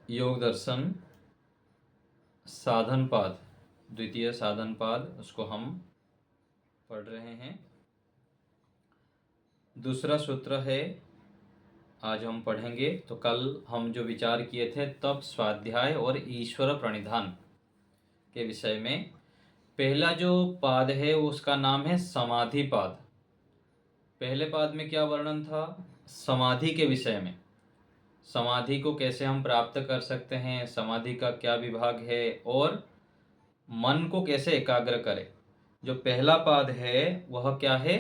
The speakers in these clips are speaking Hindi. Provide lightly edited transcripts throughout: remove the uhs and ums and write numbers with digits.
योग दर्शन साधनपाद, द्वितीय साधनपाद, उसको हम पढ़ रहे हैं। दूसरा सूत्र है, आज हम पढ़ेंगे। तो कल हम जो विचार किए थे तप, स्वाध्याय और ईश्वर प्रणिधान के विषय में, पहला जो पाद है उसका नाम है समाधि पाद। पहले पाद में क्या वर्णन था? समाधि के विषय में, समाधि को कैसे हम प्राप्त कर सकते हैं, समाधि का क्या विभाग है और मन को कैसे एकाग्र करें। जो पहला पाद है वह क्या है?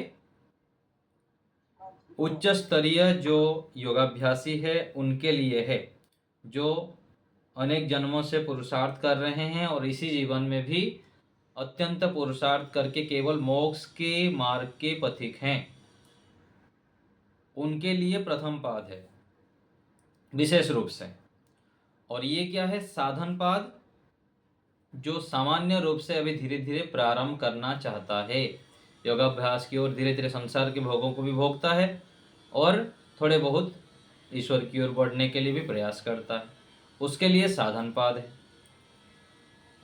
उच्च स्तरीय जो योगाभ्यासी है उनके लिए है, जो अनेक जन्मों से पुरुषार्थ कर रहे हैं और इसी जीवन में भी अत्यंत पुरुषार्थ करके केवल मोक्ष के मार्ग के पथिक हैं, उनके लिए प्रथम पाद है विशेष रूप से। और ये क्या है? साधन पाद, जो सामान्य रूप से अभी धीरे धीरे प्रारंभ करना चाहता है, योगाभ्यास की ओर, धीरे धीरे संसार के भोगों को भी भोगता है और थोड़े बहुत ईश्वर की ओर बढ़ने के लिए भी प्रयास करता है, उसके लिए साधन पाद है।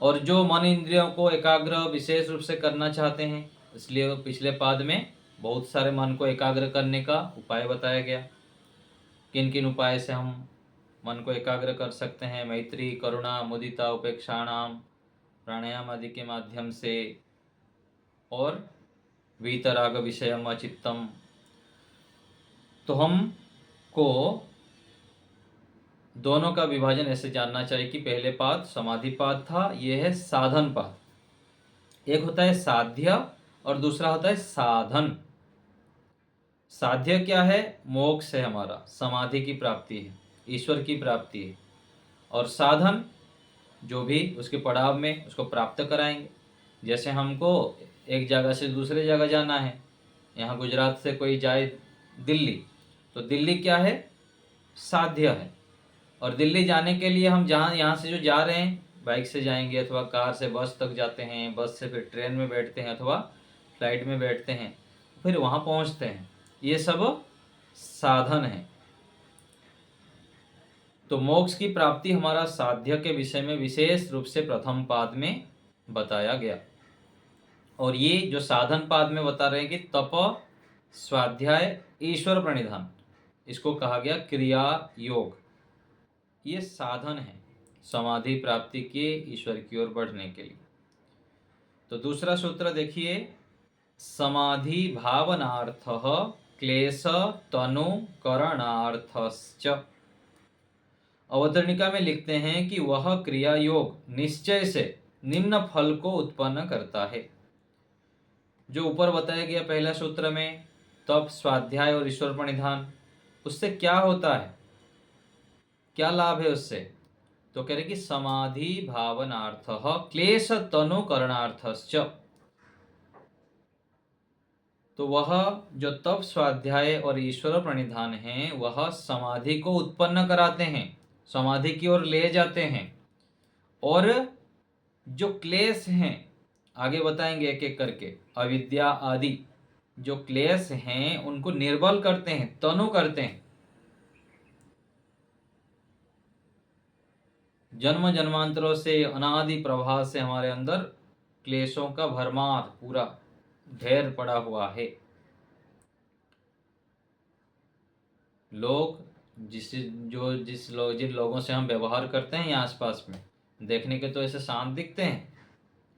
और जो मन इंद्रियों को एकाग्र विशेष रूप से करना चाहते हैं, इसलिए पिछले पाद में बहुत सारे मन को एकाग्र करने का उपाय बताया गया। किन किन उपाय से हम मन को एकाग्र कर सकते हैं? मैत्री, करुणा, मुदिता, उपेक्षाणाम, प्राणायाम आदि के माध्यम से, और वीतराग विषयम अचित्तम। तो हमको दोनों का विभाजन ऐसे जानना चाहिए कि पहले पाद समाधि पाद था, ये है साधन पाद। एक होता है साध्य और दूसरा होता है साधन। साध्य क्या है? मोक्ष है, हमारा समाधि की प्राप्ति है, ईश्वर की प्राप्ति है। और साधन जो भी उसके पड़ाव में उसको प्राप्त कराएंगे। जैसे हमको एक जगह से दूसरे जगह जाना है, यहाँ गुजरात से कोई जाए दिल्ली, तो दिल्ली क्या है? साध्य है। और दिल्ली जाने के लिए हम जहाँ यहाँ से जो जा रहे हैं, बाइक से जाएंगे अथवा कार से बस तक जाते हैं, बस से फिर ट्रेन में बैठते हैं अथवा फ्लाइट में बैठते हैं, फिर वहाँ पहुँचते हैं, ये सब साधन है। तो मोक्ष की प्राप्ति हमारा साध्य के विषय में विशेष रूप से प्रथम पाद में बताया गया। और ये जो साधन पाद में बता रहे हैं कि तप, स्वाध्याय, ईश्वर प्रणिधान, इसको कहा गया क्रिया योग। ये साधन है समाधि प्राप्ति के, ईश्वर की ओर बढ़ने के लिए। तो दूसरा सूत्र देखिए, समाधि भावनार्थ क्लेश तनु करणार्थश्च। अवतरणिका में लिखते हैं कि वह क्रिया योग निश्चय से निम्न फल को उत्पन्न करता है। जो ऊपर बताया गया पहला सूत्र में, तप, स्वाध्याय और ईश्वर प्रणिधान, उससे क्या होता है, क्या लाभ है उससे? तो कह रहे कि समाधि भावनार्थ क्लेश तनु करणार्थश्च। तो वह जो तप, स्वाध्याय और ईश्वर प्रणिधान है, वह समाधि को उत्पन्न कराते हैं, समाधि की ओर ले जाते हैं। और जो क्लेश हैं, आगे बताएंगे एक एक करके, अविद्या आदि जो क्लेश हैं उनको निर्बल करते हैं, तनु करते हैं। जन्म जन्मांतरों से, अनादि प्रवाह से हमारे अंदर क्लेशों का भरमार पूरा ढेर पड़ा हुआ है। लोग जिन लोगों से हम व्यवहार करते हैं यहाँ आसपास में, देखने के तो ऐसे शांत दिखते हैं,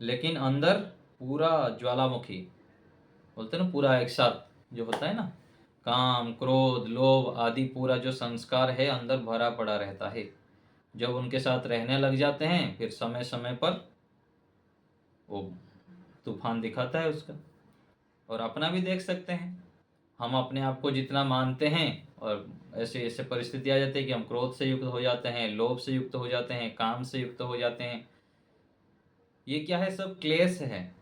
लेकिन अंदर पूरा ज्वालामुखी, बोलते हैं ना, पूरा एक साथ जो होता है ना, काम, क्रोध, लोभ आदि पूरा जो संस्कार है अंदर भरा पड़ा रहता है। जब उनके साथ रहने लग जाते हैं, फिर समय समय पर वो तूफान दिखाता है उसका। और अपना भी देख सकते हैं, हम अपने आप को जितना मानते हैं और ऐसे ऐसे परिस्थिति आ जाती है कि हम क्रोध से युक्त हो जाते हैं, लोभ से युक्त हो जाते हैं, काम से युक्त हो जाते हैं। ये क्या है? सब क्लेश है।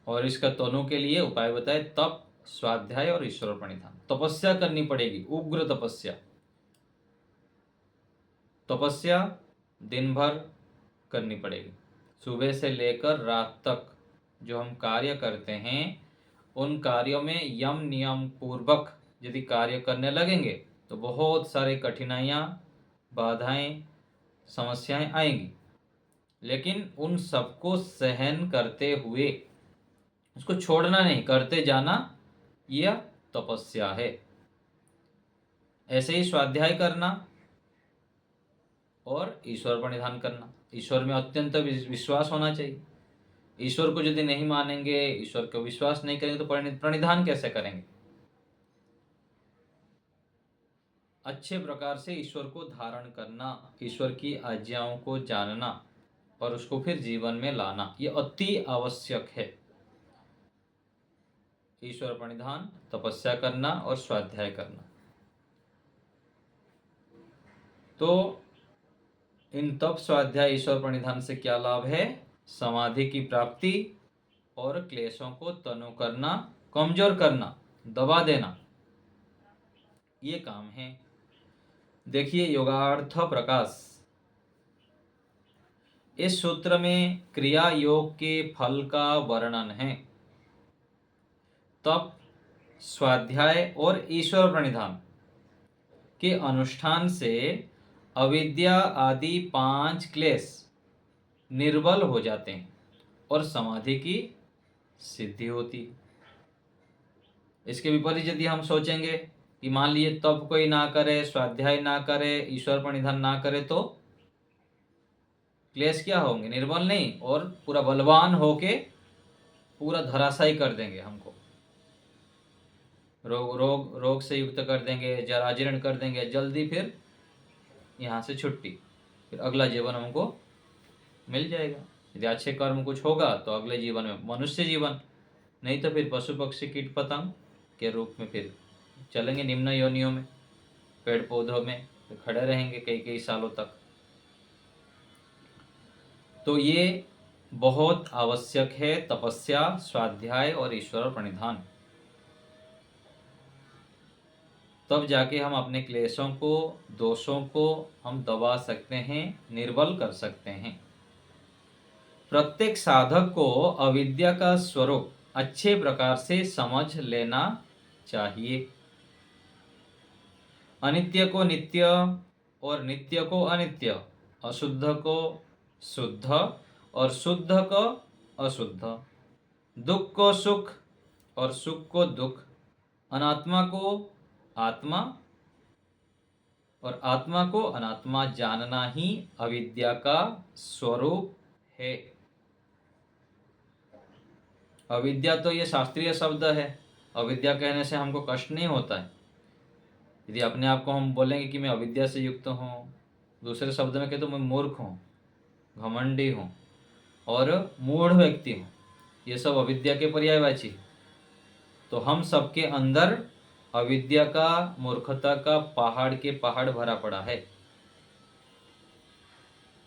और इसका तनु के लिए उपाय बताए, तप, स्वाध्याय और ईश्वर प्रणिधान। तपस्या करनी पड़ेगी, उग्र तपस्या। तपस्या दिन भर करनी पड़ेगी, सुबह से लेकर रात तक जो हम कार्य करते हैं, उन कार्यों में यम नियम पूर्वक यदि कार्य करने लगेंगे तो बहुत सारी कठिनाइयाँ, बाधाएं, समस्याएं आएंगी, लेकिन उन सबको सहन करते हुए उसको छोड़ना नहीं, करते जाना, यह तपस्या है। ऐसे ही स्वाध्याय करना और ईश्वर पर निधान करना। ईश्वर में अत्यंत विश्वास होना चाहिए। ईश्वर को यदि नहीं मानेंगे, ईश्वर को विश्वास नहीं करेंगे, तो प्रणिधान कैसे करेंगे? अच्छे प्रकार से ईश्वर को धारण करना, ईश्वर की आज्ञाओं को जानना और उसको फिर जीवन में लाना, ये अति आवश्यक है। ईश्वर प्रणिधान, तपस्या करना और स्वाध्याय करना। तो इन तप, स्वाध्याय, ईश्वर प्रणिधान से क्या लाभ है? समाधि की प्राप्ति और क्लेशों को तनु करना, कमजोर करना, दबा देना, ये काम है। देखिए योगार्थ प्रकाश, इस सूत्र में क्रिया योग के फल का वर्णन है। तप, स्वाध्याय और ईश्वर प्रणिधान के अनुष्ठान से अविद्या आदि 5 क्लेश निर्बल हो जाते हैं और समाधि की सिद्धि होती है। इसके विपरीत यदि हम सोचेंगे कि मान लीजिए तप कोई ना करे, स्वाध्याय ना करे, ईश्वर प्रणिधान ना करे, तो क्लेश क्या होंगे? निर्बल नहीं, और पूरा बलवान होके पूरा धराशायी कर देंगे हमको, रोग से युक्त कर देंगे, जराजीर्ण कर देंगे, जल्दी फिर यहाँ से छुट्टी, फिर अगला जीवन हमको मिल जाएगा। यदि अच्छे कर्म कुछ होगा तो अगले जीवन में मनुष्य जीवन, नहीं तो फिर पशु पक्षी कीट पतंग के रूप में फिर चलेंगे निम्न योनियों में, पेड़ पौधों में खड़े रहेंगे कई कई सालों तक। तो ये बहुत आवश्यक है, तपस्या, स्वाध्याय और ईश्वर प्रणिधान। तब जाके हम अपने क्लेशों को, दोषों को हम दबा सकते हैं, निर्बल कर सकते हैं। प्रत्येक साधक को अविद्या का स्वरूप अच्छे प्रकार से समझ लेना चाहिए। अनित्य को नित्य और नित्य को अनित्य, अशुद्ध को शुद्ध और शुद्ध को अशुद्ध, दुख को सुख और सुख को दुख, अनात्मा को आत्मा और आत्मा को अनात्मा जानना ही अविद्या का स्वरूप है। अविद्या तो ये शास्त्रीय शब्द है, अविद्या कहने से हमको कष्ट नहीं होता है। यदि अपने आप को हम बोलेंगे कि मैं अविद्या से युक्त हूँ, दूसरे शब्द में कहे तो मैं मूर्ख हूँ, घमंडी हूँ और मूढ़ व्यक्ति हूँ, ये सब अविद्या के पर्यायवाची। तो हम सबके अंदर अविद्या का, मूर्खता का पहाड़ के पहाड़ भरा पड़ा है।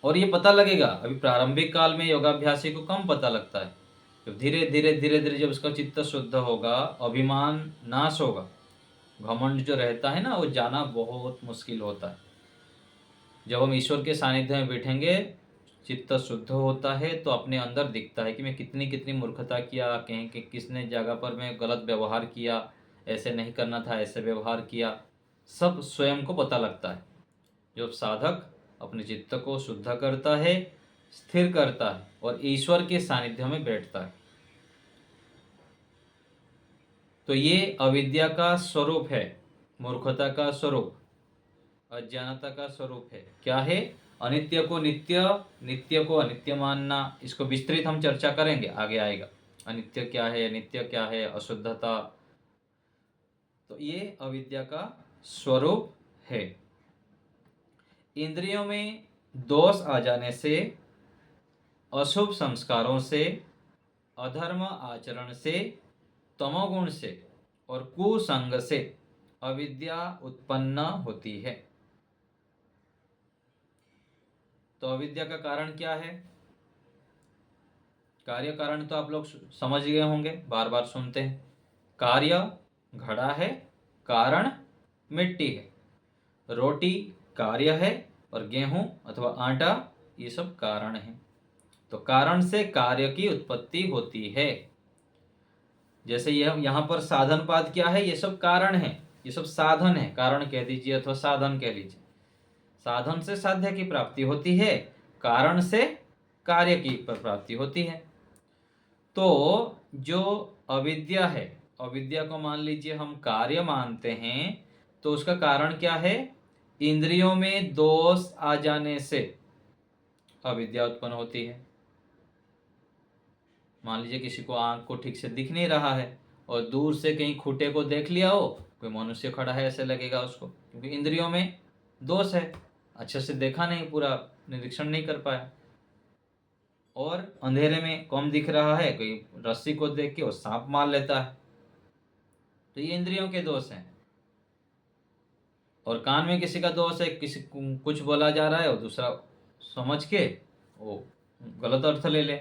और ये पता लगेगा, अभी प्रारंभिक काल में योगाभ्यासी को कम पता लगता है। जब धीरे धीरे जब उसका चित्त शुद्ध होगा, अभिमान नाश होगा, घमंड जो रहता है ना, वो जाना बहुत मुश्किल होता है। जब हम ईश्वर के सानिध्य में बैठेंगे, चित्त शुद्ध होता है, तो अपने अंदर दिखता है कि मैं कितनी कितनी मूर्खता किया, कहीं कि किसने जगह पर मैं गलत व्यवहार किया, ऐसे नहीं करना था, ऐसे व्यवहार किया, सब स्वयं को पता लगता है। जब साधक अपने चित्त को शुद्ध करता है, स्थिर करता है और ईश्वर के सानिध्य में बैठता है, तो ये अविद्या का स्वरूप है, मूर्खता का स्वरूप, अज्ञानता का स्वरूप है। क्या है? अनित्य को नित्य, नित्य को अनित्य मानना। इसको विस्तृत हम चर्चा करेंगे, आगे आएगा। अनित्य क्या है, नित्य क्या है, अशुद्धता, तो ये अविद्या का स्वरूप है। इंद्रियों में दोष आ जाने से, अशुभ संस्कारों से, अधर्म आचरण से, तमोगुण से और कुसंग से अविद्या उत्पन्न होती है। तो अविद्या का कारण क्या है? कार्य कारण तो आप लोग समझ गए होंगे, बार बार सुनते हैं। कार्य घड़ा है, कारण मिट्टी है। रोटी कार्य है और गेहूं अथवा आटा ये सब कारण है। तो कारण से कार्य की उत्पत्ति होती है। जैसे यह यहाँ पर साधन पाद क्या है, ये सब कारण है। ये सब साधन है, कारण कह दीजिए अथवा साधन कह लीजिए। साधन से साध्य की प्राप्ति होती है, कारण से कार्य की प्राप्ति होती है। तो जो अविद्या है, अविद्या को मान लीजिए हम कार्य मानते हैं, तो उसका कारण क्या है? इंद्रियों में दोष आ जाने से अविद्या उत्पन्न होती है। मान लीजिए किसी को आंख को ठीक से दिख नहीं रहा है और दूर से कहीं खूंटे को देख लिया हो, कोई मनुष्य खड़ा है ऐसे लगेगा उसको, क्योंकि इंद्रियों में दोष है, अच्छे से देखा नहीं, पूरा निरीक्षण नहीं कर पाया। और अंधेरे में कम दिख रहा है, कोई रस्सी को देख के वो सांप मार लेता है, तो ये इंद्रियों के दोष हैं। और कान में किसी का दोष है, किसी को कुछ बोला जा रहा है और दूसरा समझ के वो गलत अर्थ ले ले।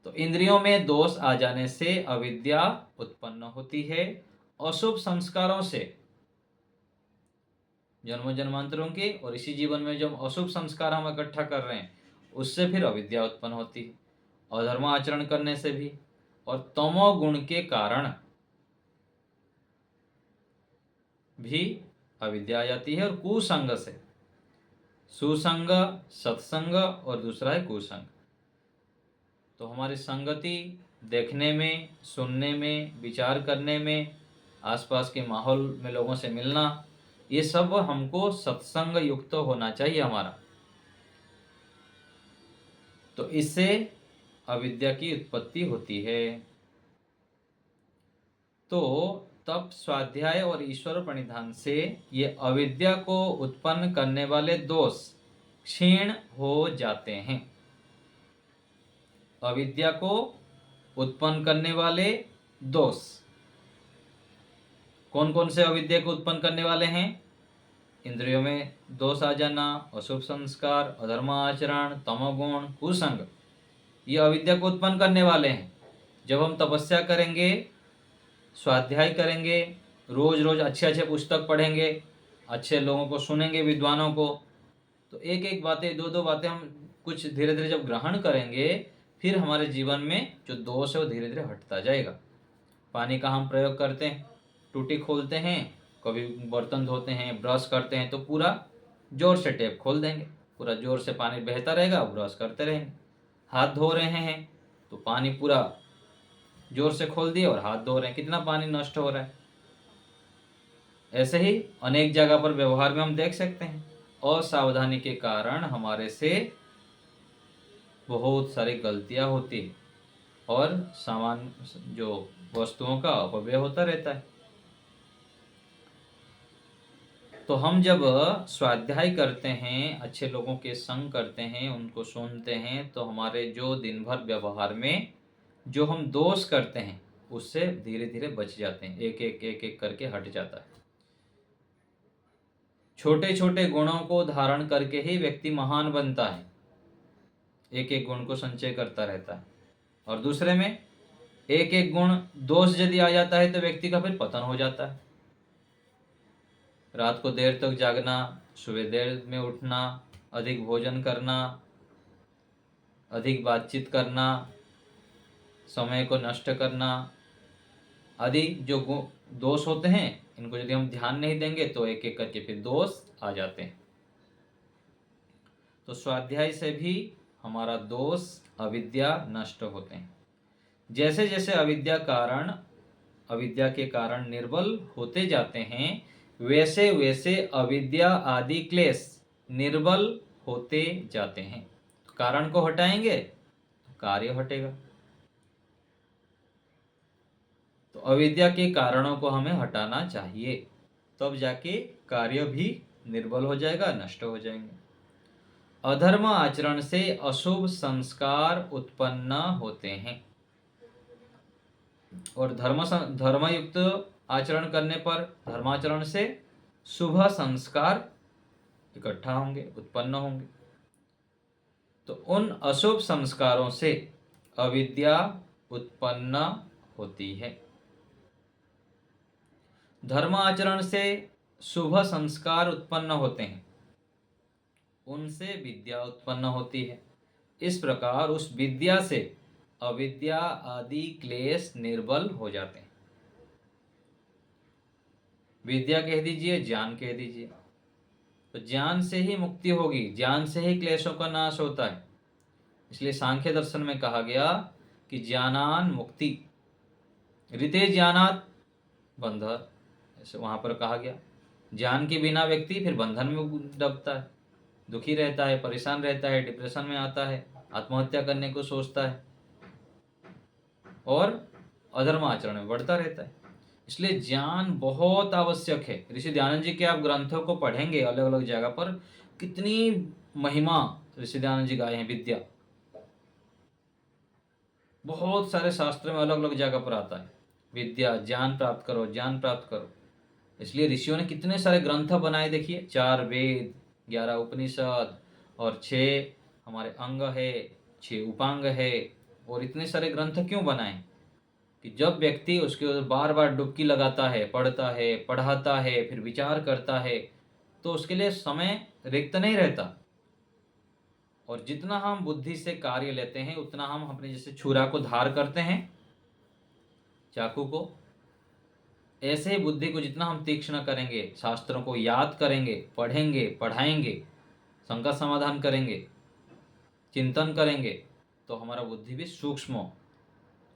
तो इंद्रियों में दोष आ जाने से अविद्या उत्पन्न होती है। अशुभ संस्कारों से, जन्म जन्मांतरों के और इसी जीवन में जो अशुभ संस्कार हम इकट्ठा कर रहे हैं, उससे फिर अविद्या उत्पन्न होती है। अधर्म आचरण करने से भी, और तमोगुण के कारण भी अविद्या आ जाती है। और कुसंग से, सुसंग, सत्संग और दूसरा है कुसंग। तो हमारी संगति देखने में, सुनने में, विचार करने में, आसपास के माहौल में लोगों से मिलना, ये सब हमको सत्संग युक्त होना चाहिए हमारा। तो इससे अविद्या की उत्पत्ति होती है। तो तप, स्वाध्याय और ईश्वर प्रणिधान से ये अविद्या को उत्पन्न करने वाले दोष क्षीण हो जाते हैं। अविद्या को उत्पन्न करने वाले दोष कौन कौन से अविद्या को उत्पन्न करने वाले हैं? इंद्रियों में दोष आ जाना, अशुभ संस्कार, अधर्म आचरण, तमोगुण, कुसंग, ये अविद्या को उत्पन्न करने वाले हैं। जब हम तपस्या करेंगे, स्वाध्याय करेंगे, रोज रोज अच्छे अच्छे पुस्तक पढ़ेंगे, अच्छे लोगों को सुनेंगे, विद्वानों को, तो एक एक बातें, दो दो बातें हम कुछ धीरे धीरे जब ग्रहण करेंगे, फिर हमारे जीवन में जो दोष है वो धीरे धीरे हटता जाएगा। पानी का हम प्रयोग करते हैं, टूटी खोलते हैं, कभी बर्तन धोते हैं, ब्रश करते हैं, तो पूरा जोर से टैप खोल देंगे, पूरा जोर से पानी बहता रहेगा, ब्रश करते रहेंगे। हाथ धो रहे हैं तो पानी पूरा जोर से खोल दिए और हाथ धो रहे हैं, कितना पानी नष्ट हो रहा है। ऐसे ही अनेक जगह पर व्यवहार में हम देख सकते हैं, असावधानी के कारण हमारे से बहुत सारी गलतियां होती है और सामान जो वस्तुओं का अपव्यय होता रहता है। तो हम जब स्वाध्याय करते हैं, अच्छे लोगों के संग करते हैं, उनको सुनते हैं, तो हमारे जो दिन भर व्यवहार में जो हम दोष करते हैं उससे धीरे धीरे बच जाते हैं, एक एक एक एक करके हट जाता है। छोटे छोटे गुणों को धारण करके ही व्यक्ति महान बनता है, एक एक गुण को संचय करता रहता है। और दूसरे में एक एक गुण दोष यदि आ जाता है तो व्यक्ति का फिर पतन हो जाता है। रात को देर तक जागना, सुबह देर में उठना, अधिक भोजन करना, अधिक बातचीत करना, समय को नष्ट करना आदि जो दोष होते हैं, इनको यदि हम ध्यान नहीं देंगे तो एक एक करके फिर दोष आ जाते हैं। तो स्वाध्याय से भी हमारा दोष, अविद्या नष्ट होते हैं। जैसे जैसे अविद्या के कारण निर्बल होते जाते हैं, वैसे वैसे अविद्या आदि क्लेश निर्बल होते जाते हैं। कारण को हटाएंगे तो कार्य हटेगा। तो अविद्या के कारणों को हमें हटाना चाहिए, तब जाके कार्य भी निर्बल हो जाएगा, नष्ट हो जाएंगे। अधर्म आचरण से अशुभ संस्कार उत्पन्न होते हैं और धर्मयुक्त आचरण करने पर, धर्माचरण से शुभ संस्कार इकट्ठा होंगे, उत्पन्न होंगे। तो उन अशुभ संस्कारों से अविद्या उत्पन्न होती है। धर्म आचरण से शुभ संस्कार उत्पन्न होते हैं, उनसे विद्या उत्पन्न होती है। इस प्रकार उस विद्या से अविद्या आदि क्लेश निर्बल हो जाते हैं। विद्या कह दीजिए, ज्ञान कह दीजिए। तो ज्ञान से ही मुक्ति होगी, ज्ञान से ही क्लेशों का नाश होता है। इसलिए सांख्य दर्शन में कहा गया कि ज्ञानान मुक्ति, ऋते ज्ञानात बंध, ऐसे वहां पर कहा गया। ज्ञान के बिना व्यक्ति फिर बंधन में दबता है, दुखी रहता है, परेशान रहता है, डिप्रेशन में आता है, आत्महत्या करने को सोचता है और अधर्म आचरण में बढ़ता रहता है। इसलिए ज्ञान बहुत आवश्यक है। ऋषि दयानंद जी के आप ग्रंथों को पढ़ेंगे अलग अलग जगह पर, कितनी महिमा ऋषि दयानंद जी गाए हैं। विद्या बहुत सारे शास्त्र में अलग अलग जगह पर आता है, विद्या, ज्ञान प्राप्त करो, ज्ञान प्राप्त करो। इसलिए ऋषियों ने कितने सारे ग्रंथ बनाए, देखिए 4 वेद, 11 उपनिषद और 6 हमारे अंग है, 6 उपांग है। और इतने सारे ग्रंथ क्यों बनाए कि जब व्यक्ति उसके ऊपर बार बार डुबकी लगाता है, पढ़ता है, पढ़ाता है, फिर विचार करता है, तो उसके लिए समय रिक्त नहीं रहता। और जितना हम बुद्धि से कार्य लेते हैं उतना हम अपने जैसे छुरा को धार करते हैं, चाकू को, ऐसे ही बुद्धि को जितना हम तीक्ष्ण करेंगे, शास्त्रों को याद करेंगे, पढ़ेंगे, पढ़ाएंगे, शंका समाधान करेंगे, चिंतन करेंगे, तो हमारा बुद्धि भी सूक्ष्म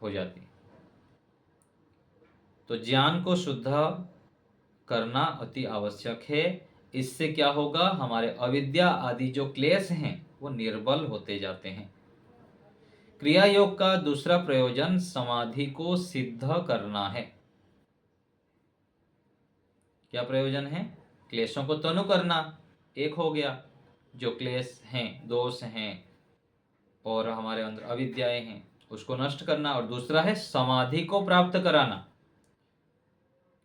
हो जाती है। तो ज्ञान को शुद्ध करना अति आवश्यक है। इससे क्या होगा, हमारे अविद्या आदि जो क्लेश हैं वो निर्बल होते जाते हैं। क्रिया योग का दूसरा प्रयोजन समाधि को सिद्ध करना है। क्या प्रयोजन है? क्लेशों को तनु करना एक हो गया, जो क्लेश हैं, दोष हैं और हमारे अंदर अविद्याएं हैं उसको नष्ट करना, और दूसरा है समाधि को प्राप्त कराना।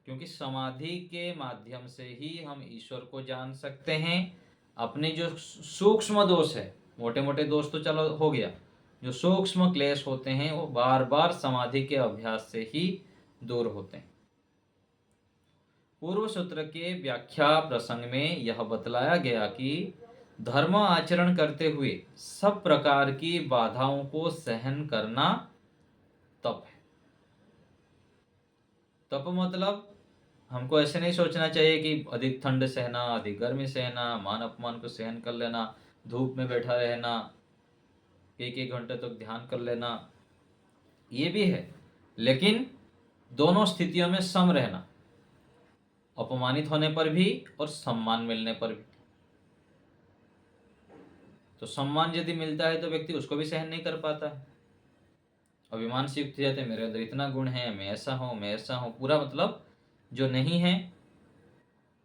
क्योंकि समाधि के माध्यम से ही हम ईश्वर को जान सकते हैं। अपने जो सूक्ष्म दोष है, मोटे मोटे दोष तो चलो हो गया, जो सूक्ष्म क्लेश होते हैं वो बार बार समाधि के अभ्यास से ही दूर होते हैं। पूर्व सूत्र के व्याख्या प्रसंग में यह बतलाया गया कि धर्म आचरण करते हुए सब प्रकार की बाधाओं को सहन करना तप है। तप मतलब हमको ऐसे नहीं सोचना चाहिए कि अधिक ठंड सहना, अधिक गर्मी सहना, मान अपमान को सहन कर लेना, धूप में बैठा रहना, 1-1 घंटे तक ध्यान कर लेना, ये भी है, लेकिन दोनों स्थितियों में सम रहना, अपमानित होने पर भी और सम्मान मिलने पर भी। तो सम्मान यदि मिलता है तो व्यक्ति उसको भी सहन नहीं कर पाता है, अभिमान से युक्त जाते, मेरे अंदर इतना गुण है, मैं ऐसा हूँ, मैं ऐसा हूँ, पूरा मतलब जो नहीं है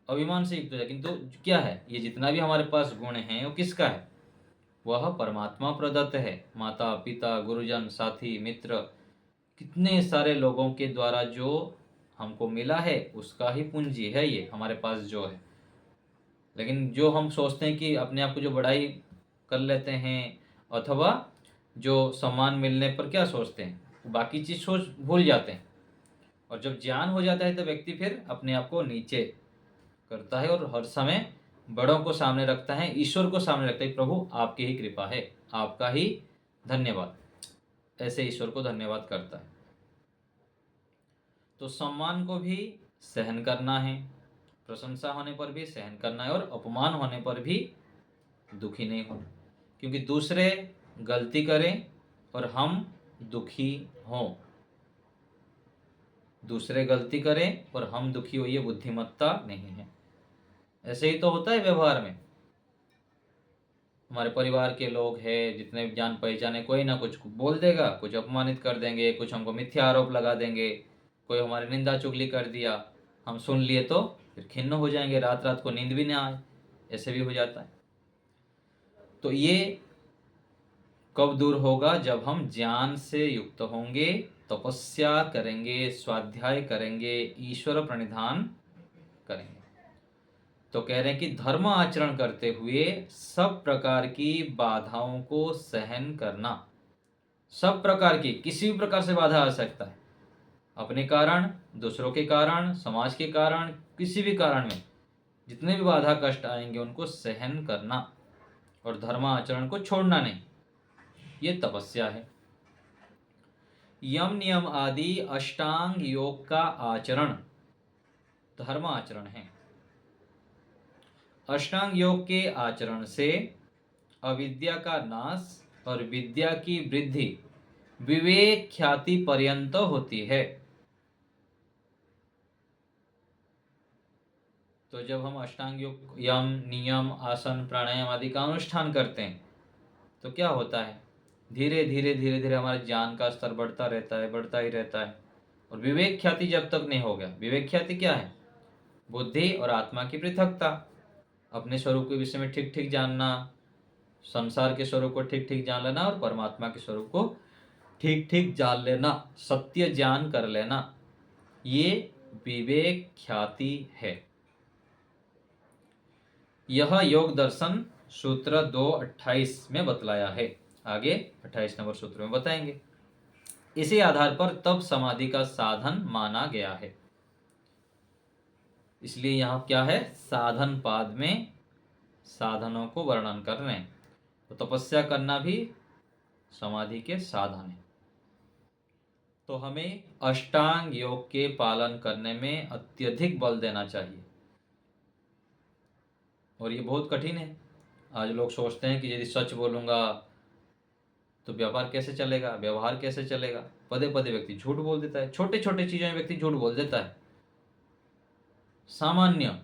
अभिमान से युक्त हो जाए। किंतु क्या है, ये जितना भी हमारे पास गुण है वो किसका है? वह परमात्मा प्रदत्त है। माता पिता, गुरुजन, साथी, मित्र, कितने सारे लोगों के द्वारा जो हमको मिला है उसका ही पूंजी है ये हमारे पास जो है। लेकिन जो हम सोचते हैं कि अपने आप को जो बड़ाई कर लेते हैं, अथवा जो सम्मान मिलने पर क्या सोचते हैं, बाकी चीज सोच भूल जाते हैं। और जब ज्ञान हो जाता है तो व्यक्ति फिर अपने आप को नीचे करता है और हर समय बड़ों को सामने रखता है, ईश्वर को सामने रखता है। प्रभु आपकी ही कृपा है, आपका ही धन्यवाद, ऐसे ईश्वर को धन्यवाद करता है। तो सम्मान को भी सहन करना है, प्रशंसा होने पर भी सहन करना है, और अपमान होने पर भी दुखी नहीं होना। क्योंकि दूसरे गलती करें और हम दुखी हों, दूसरे गलती करें और हम दुखी हो, ये बुद्धिमत्ता नहीं है। ऐसे ही तो होता है व्यवहार में। हमारे परिवार के लोग हैं, जितने जान पहचाने, कोई ना कुछ बोल देगा, कुछ अपमानित कर देंगे, कुछ हमको मिथ्या आरोप लगा देंगे, कोई हमारी निंदा चुगली कर दिया, हम सुन लिए तो फिर खिन्न हो जाएंगे, रात रात को नींद भी ना आए, ऐसे भी हो जाता है। तो ये कब दूर होगा? जब हम ज्ञान से युक्त होंगे, तपस्या करेंगे, स्वाध्याय करेंगे, ईश्वर प्रणिधान करेंगे। तो कह रहे हैं कि धर्म आचरण करते हुए सब प्रकार की बाधाओं को सहन करना। सब प्रकार की, किसी भी प्रकार से बाधा आ सकता है, अपने कारण, दूसरों के कारण, समाज के कारण, किसी भी कारण में जितने भी बाधा कष्ट आएंगे उनको सहन करना और धर्म आचरण को छोड़ना नहीं, ये तपस्या है। यम नियम आदि अष्टांग योग का आचरण धर्म आचरण है। अष्टांग योग के आचरण से अविद्या का नाश और विद्या की वृद्धि विवेक ख्याति पर्यंत होती है। तो जब हम अष्टांग योग यम नियम आसन प्राणायाम आदि का अनुष्ठान करते हैं तो क्या होता है, धीरे धीरे हमारे ज्ञान का स्तर बढ़ता रहता है, बढ़ता ही रहता है। और विवेक ख्याति जब तक नहीं हो गया, विवेक ख्याति क्या है, बुद्धि और आत्मा की पृथकता, अपने स्वरूप के विषय में ठीक ठीक जानना, संसार के स्वरूप को ठीक ठीक जान लेना और परमात्मा के स्वरूप को ठीक ठीक जान लेना, सत्य ज्ञान कर लेना, ये विवेक ख्याति है। यह योग दर्शन सूत्र 2.28 में बतलाया है। आगे 28 नंबर सूत्र में बताएंगे। इसी आधार पर तब समाधि का साधन माना गया है। इसलिए यहाँ क्या है, साधन पाद में साधनों को वर्णन कर रहे हैं। तो तपस्या करना भी समाधि के साधन है। तो हमें अष्टांग योग के पालन करने में अत्यधिक बल देना चाहिए। और ये बहुत कठिन है। आज लोग सोचते हैं कि यदि सच बोलूँगा तो व्यापार कैसे चलेगा, व्यवहार कैसे चलेगा। पदे पदे व्यक्ति झूठ बोल देता है, छोटे छोटे चीज़ों में व्यक्ति झूठ बोल देता है। सामान्य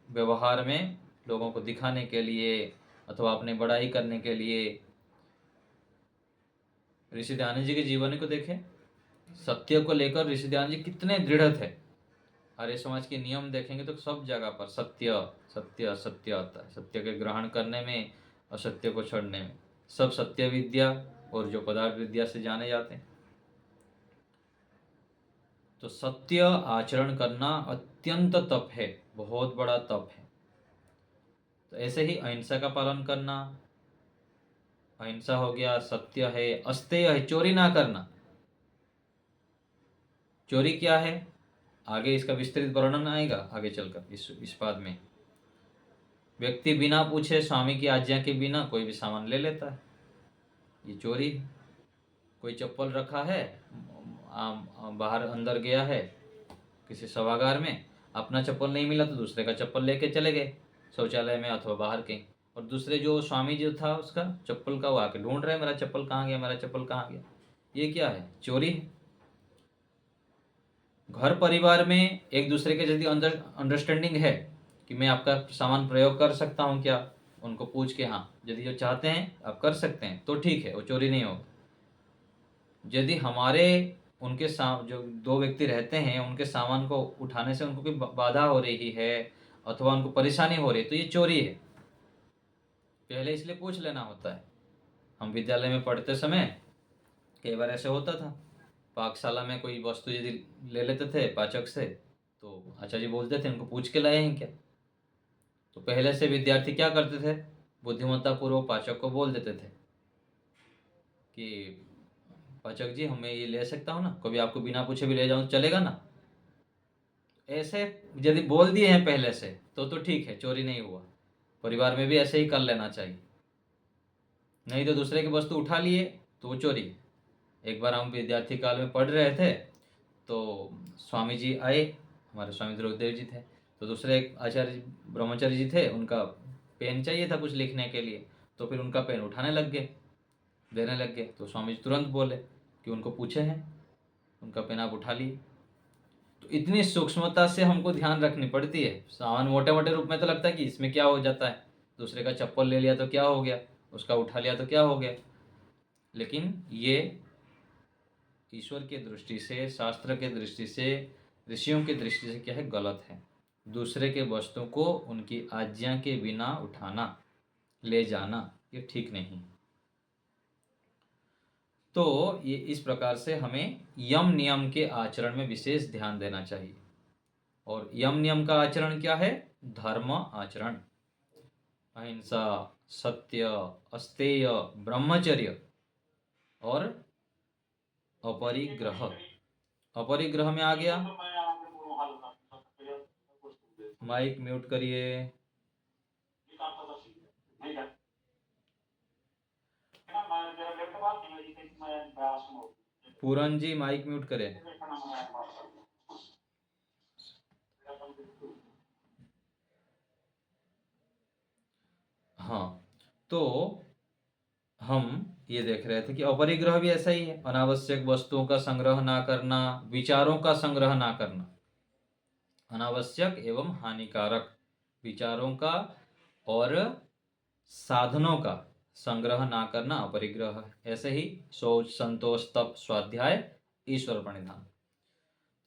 व्यवहार में लोगों को दिखाने के लिए अथवा अपने बड़ाई करने के लिए। ऋषि ध्यान जी के जीवन को देखें, सत्य को लेकर ऋषि ध्यान जी कितने दृढ़ थे। आर्य समाज के नियम देखेंगे तो सब जगह पर सत्य सत्य सत्य आता है। सत्य के ग्रहण करने में, असत्य को छोड़ने में। सब सत्य विद्या और जो पदार्थ विद्या से जाने जाते हैं। तो सत्य आचरण करना अत्यंत तप है, बहुत बड़ा तप है। तो ऐसे ही अहिंसा का पालन करना, अहिंसा हो गया, सत्य है, अस्तेय है, चोरी ना करना। चोरी क्या है, आगे इसका विस्तृत वर्णन आएगा आगे चलकर इस पाद में। व्यक्ति बिना पूछे स्वामी की आज्ञा के बिना कोई भी सामान ले लेता है, ये चोरी है। कोई चप्पल रखा है, बाहर अंदर गया है किसी सभागार में, अपना चप्पल नहीं मिला तो दूसरे का चप्पल लेके चले गए शौचालय में अथवा बाहर कहीं। और दूसरे जो स्वामी जी था उसका चप्पल का वो आके ढूंढ रहे हैं, मेरा चप्पल कहाँ गया, मेरा चप्पल कहाँ गया। ये क्या है, चोरी है। घर परिवार में एक दूसरे के यदि अंडरस्टैंडिंग है कि मैं आपका सामान प्रयोग कर सकता हूँ क्या, उनको पूछ के, हाँ यदि जो चाहते हैं आप कर सकते हैं तो ठीक है, वो चोरी नहीं होगा। यदि हमारे उनके जो दो व्यक्ति रहते हैं उनके सामान को उठाने से उनको कोई बाधा हो रही है अथवा उनको परेशानी हो रही है तो ये चोरी है। पहले इसलिए पूछ लेना होता है। हम विद्यालय में पढ़ते समय कई बार ऐसे होता था, पाकशाला में कोई वस्तु यदि ले लेते थे पाचक से तो आचार्य जी बोलते थे उनको पूछ के लाए हैं क्या। तो पहले से विद्यार्थी क्या करते थे, बुद्धिमत्ता पूर्वक पाचक को बोल देते थे कि पाचक जी हमें ये ले सकता हूँ ना, कभी आपको बिना पूछे भी ले जाऊँ चलेगा ना। ऐसे यदि बोल दिए हैं पहले से तो ठीक है, चोरी नहीं हुआ। परिवार में भी ऐसे ही कर लेना चाहिए, नहीं तो दूसरे की वस्तु उठा लिए तो वो चोरी है। एक बार हम विद्यार्थी काल में पढ़ रहे थे तो स्वामी जी आए, हमारे स्वामी द्रौपदेव जी थे। तो दूसरे एक आचार्य ब्रह्मचारी जी थे, उनका पेन चाहिए था कुछ लिखने के लिए, तो फिर उनका पेन उठाने लग गए, देने लग गए। तो स्वामी जी तुरंत बोले कि उनको पूछे हैं, उनका पेन आप उठा लिए। तो इतनी सूक्ष्मता से हमको ध्यान रखनी पड़ती है। सामान मोटे मोटे रूप में तो लगता है कि इसमें क्या हो जाता है, दूसरे का चप्पल ले लिया तो क्या हो गया, उसका उठा लिया तो क्या हो गया। लेकिन ये ईश्वर की दृष्टि से, शास्त्र के दृष्टि से, ऋषियों की दृष्टि से क्या है, गलत है। दूसरे के वस्तु को उनकी आज्ञा के बिना उठाना, ले जाना, ये ठीक नहीं। तो ये इस प्रकार से हमें यम नियम के आचरण में विशेष ध्यान देना चाहिए। और यम नियम का आचरण क्या है, धर्म आचरण, अहिंसा, सत्य, अस्तेय, ब्रह्मचर्य और अपरिग्रह। अपरिग्रह में आ गया, माइक म्यूट करिए। पूरन जी माइक म्यूट करें। हाँ, तो हम ये देख रहे थे कि अपरिग्रह भी ऐसा ही है, अनावश्यक वस्तुओं का संग्रह ना करना, विचारों का संग्रह ना करना, अनावश्यक एवं हानिकारक विचारों का और साधनों का संग्रह ना करना अपरिग्रह है। ऐसे ही शौच, संतोष, तप, स्वाध्याय, ईश्वर प्रणिधान।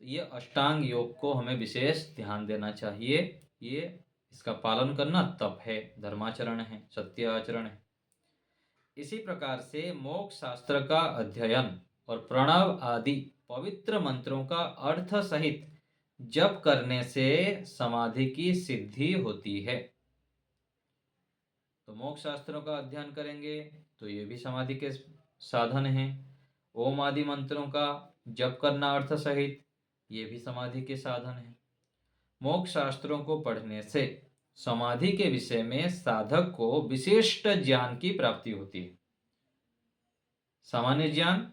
तो ये अष्टांग योग को हमें विशेष ध्यान देना चाहिए। ये इसका पालन करना तप है, धर्माचरण है, सत्य आचरण है। इसी प्रकार से मोक्ष शास्त्र का अध्ययन और प्रणव आदि पवित्र मंत्रों का अर्थ सहित जप करने से समाधि की सिद्धि होती है। तो मोक्ष शास्त्रों का अध्ययन करेंगे तो ये भी समाधि के साधन हैं। ओम आदि मंत्रों का जप करना अर्थ सहित, ये भी समाधि के साधन हैं। मोक्ष शास्त्रों को पढ़ने से समाधि के विषय में साधक को विशिष्ट ज्ञान की प्राप्ति होती है। सामान्य ज्ञान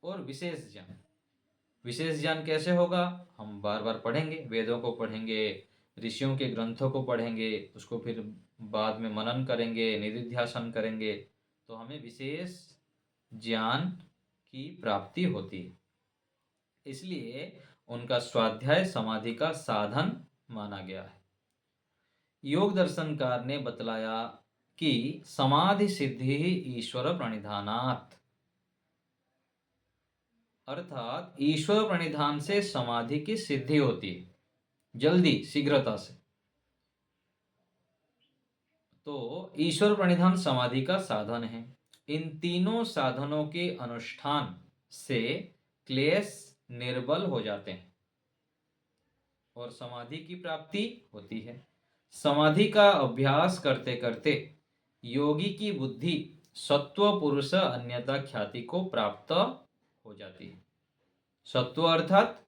और विशेष ज्ञान। विशेष ज्ञान कैसे होगा? हम बार बार पढ़ेंगे, वेदों को पढ़ेंगे, ऋषियों के ग्रंथों को पढ़ेंगे, उसको फिर बाद में मनन करेंगे, निधिध्यासन करेंगे, तो हमें विशेष ज्ञान की प्राप्ति होती है। इसलिए उनका स्वाध्याय समाधि का साधन माना गया है। योग दर्शनकार ने बतलाया कि समाधि सिद्धि ही ईश्वर प्रणिधानात्, अर्थात ईश्वर प्रणिधान से समाधि की सिद्धि होती है, जल्दी, शीघ्रता से। तो ईश्वर प्रणिधान समाधि का साधन है। इन तीनों साधनों के अनुष्ठान से क्लेश निर्बल हो जाते हैं और समाधि की प्राप्ति होती है। समाधि का अभ्यास करते करते योगी की बुद्धि सत्व पुरुष अन्यता ख्याति को प्राप्त हो जाती है। सत्व अर्थात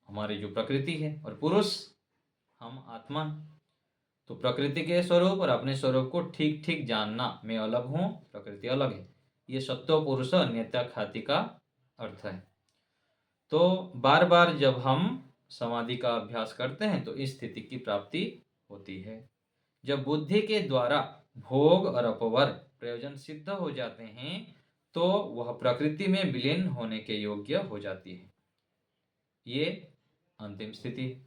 हमारी जो प्रकृति है, और पुरुष हम आत्मा। तो प्रकृति के स्वरूप और अपने स्वरूप को ठीक ठीक जानना, मैं अलग हूँ, प्रकृति अलग है, ये सत्व पुरुष अन्यता ख्याति का अर्थ है। तो बार बार जब हम समाधि का अभ्यास करते हैं तो इस स्थिति की प्राप्ति होती है। जब बुद्धि के द्वारा भोग और अपवर प्रयोजन सिद्ध हो जाते हैं तो वह प्रकृति में विलीन होने के योग्य हो जाती है। ये अंतिम स्थिति है।